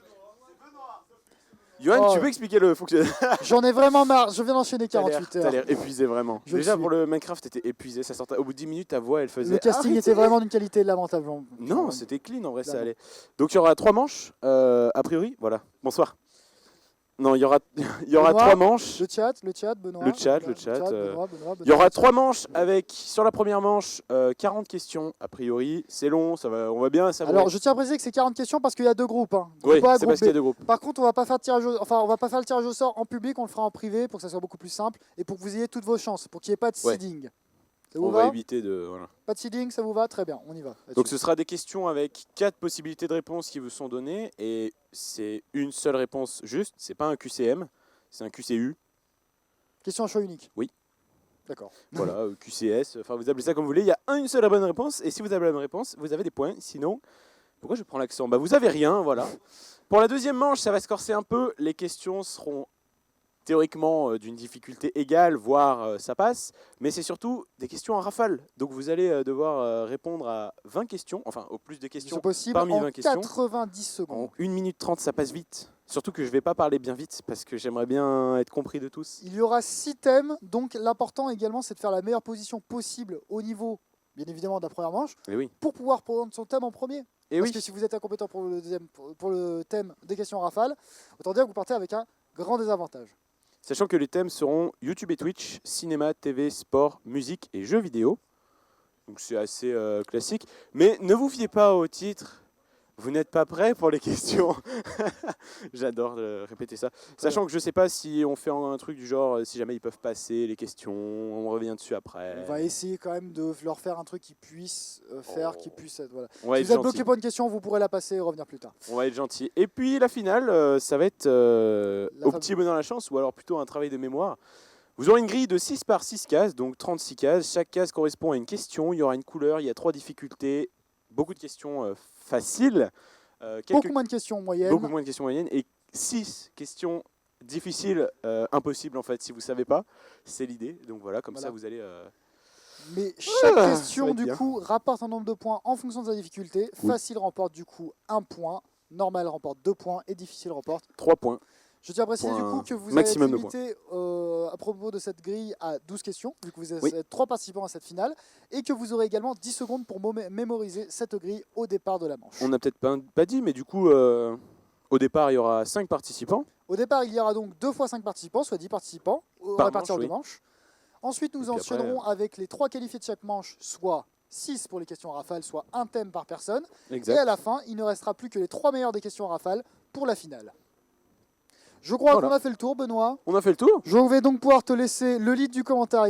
Johan, Oh. tu peux expliquer le fonctionnement? J'en ai vraiment marre, je viens d'enchaîner 48 T'as heures. l'air épuisé vraiment. Je Déjà suis. pour le Minecraft, t'étais épuisé. Ça sortait au bout de 10 minutes, ta voix elle faisait. Le casting Arrêtez. était vraiment d'une qualité lamentable. Non, c'était clean en vrai, ça Là, allait. Donc il y aura 3 manches, a priori. Voilà. Bonsoir. Non, il y aura Benoît, 3 manches. Le chat, Benoît. Le chat, Benoît, Il y aura 3 manches avec, sur la première manche, 40 questions, a priori. C'est long, on va bien savourer. Alors, je tiens à préciser que c'est 40 questions parce qu'il y a 2 groupes. Hein. oui, Groupe A, c'est groupe parce qu'il y a B. 2 groupes. Par contre, on va pas faire le tirage au sort en public, on le fera en privé pour que ça soit beaucoup plus simple et pour que vous ayez toutes vos chances, pour qu'il n'y ait pas de Ouais. seeding. Ça vous On va va éviter de... Voilà. Pas de seeding, ça vous va? Très bien, on y va. Donc là-dessus. ce sera des questions avec 4 possibilités de réponse qui vous sont données et c'est une seule réponse juste, c'est pas un QCM, c'est un QCU. Question à choix unique. Oui. D'accord. Voilà, QCS, enfin vous appelez ça comme vous voulez, il y a une seule bonne réponse et si vous avez la bonne réponse, vous avez des points, sinon, pourquoi je prends l'accent? Bah vous avez rien, voilà. Pour la deuxième manche, ça va se corser un peu, les questions seront théoriquement d'une difficulté égale, voire ça passe, mais c'est surtout des questions en rafale, donc vous allez devoir répondre à 20 questions, enfin au plus de questions C'est possible parmi en 20 questions. 90 secondes. En 1 minute 30, ça passe vite. Surtout que je vais pas parler bien vite parce que j'aimerais bien être compris de tous. Il y aura 6 thèmes, donc l'important également c'est de faire la meilleure position possible au niveau, bien évidemment, de la première manche, Et oui. pour pouvoir prendre son thème en premier. Et Parce oui. que si vous êtes incompétent pour le thème des questions rafales, autant dire que vous partez avec un grand désavantage. Sachant que les thèmes seront YouTube et Twitch, cinéma, TV, sport, musique et jeux vidéo. Donc c'est assez classique. Mais ne vous fiez pas au titre. Vous n'êtes pas prêts pour les questions. J'adore répéter ça. Sachant que je sais pas si on fait un truc du genre, si jamais ils peuvent passer les questions, on revient dessus après. On va essayer quand même de leur faire un truc qu'ils puissent faire, qui puisse être. Voilà. On va Si être vous êtes gentil. bloqué pour une question, vous pourrez la passer et revenir plus tard. On va être gentil. Et puis la finale, ça va être au petit bonheur la chance, ou alors plutôt un travail de mémoire. Vous aurez une grille de 6 par 6 cases, donc 36 cases. Chaque case correspond à une question. Il y aura une couleur, il y a 3 difficultés, beaucoup de questions faciles. Beaucoup moins de questions moyennes. Beaucoup moins de questions moyennes et 6 questions difficiles, impossibles en fait, si vous ne savez pas. C'est l'idée. Donc voilà, comme ça vous allez... Mais chaque ça va question, être du bien. coup, rapporte un nombre de points en fonction de sa difficulté. Oui. Facile remporte du coup 1 point. Normal remporte 2 points. Et difficile remporte 3 points. Je tiens à préciser du Point coup que vous maximum de avez été limité à propos de cette grille à 12 questions, vu que vous êtes Oui. 3 participants à cette finale, et que vous aurez également 10 secondes pour mémoriser cette grille au départ de la manche. On n'a peut-être pas dit, mais du coup, au départ, il y aura 5 participants. Au départ, il y aura donc 2 fois 5 participants, soit 10 participants, Par répartis en manche, 2 oui. manches. Ensuite, nous Et puis enchaînerons avec les 3 qualifiés de chaque manche, soit 6 pour les questions à rafale, soit un thème par personne. Exact. Et à la fin, il ne restera plus que les 3 meilleurs des questions à rafale pour la finale. Je crois Voilà. qu'on a fait le tour, Benoît. On a fait le tour. Je vais donc pouvoir te laisser le lead du commentaire.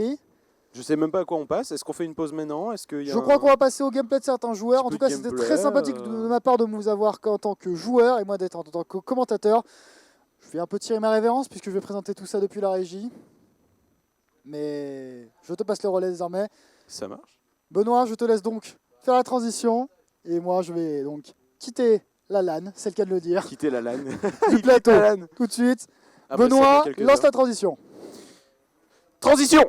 Je sais même pas à quoi on passe. Est-ce qu'on fait une pause maintenant? Est-ce qu'il y a Je crois qu'on va passer au gameplay de certains joueurs. En petit tout peu cas, de c'était gameplay, très sympathique de ma part de vous avoir en tant que joueur et moi d'être en tant que commentateur. Je vais un peu tirer ma révérence puisque je vais présenter tout ça depuis la régie. Mais je te passe le relais désormais. Ça marche. Benoît, je te laisse donc faire la transition. Et moi, je vais donc quitter la LAN, c'est le cas de le dire, Quitter la LAN. du plateau la LAN. tout de suite. Après, ça Benoît, fait quelques lance heures. la transition. Transition.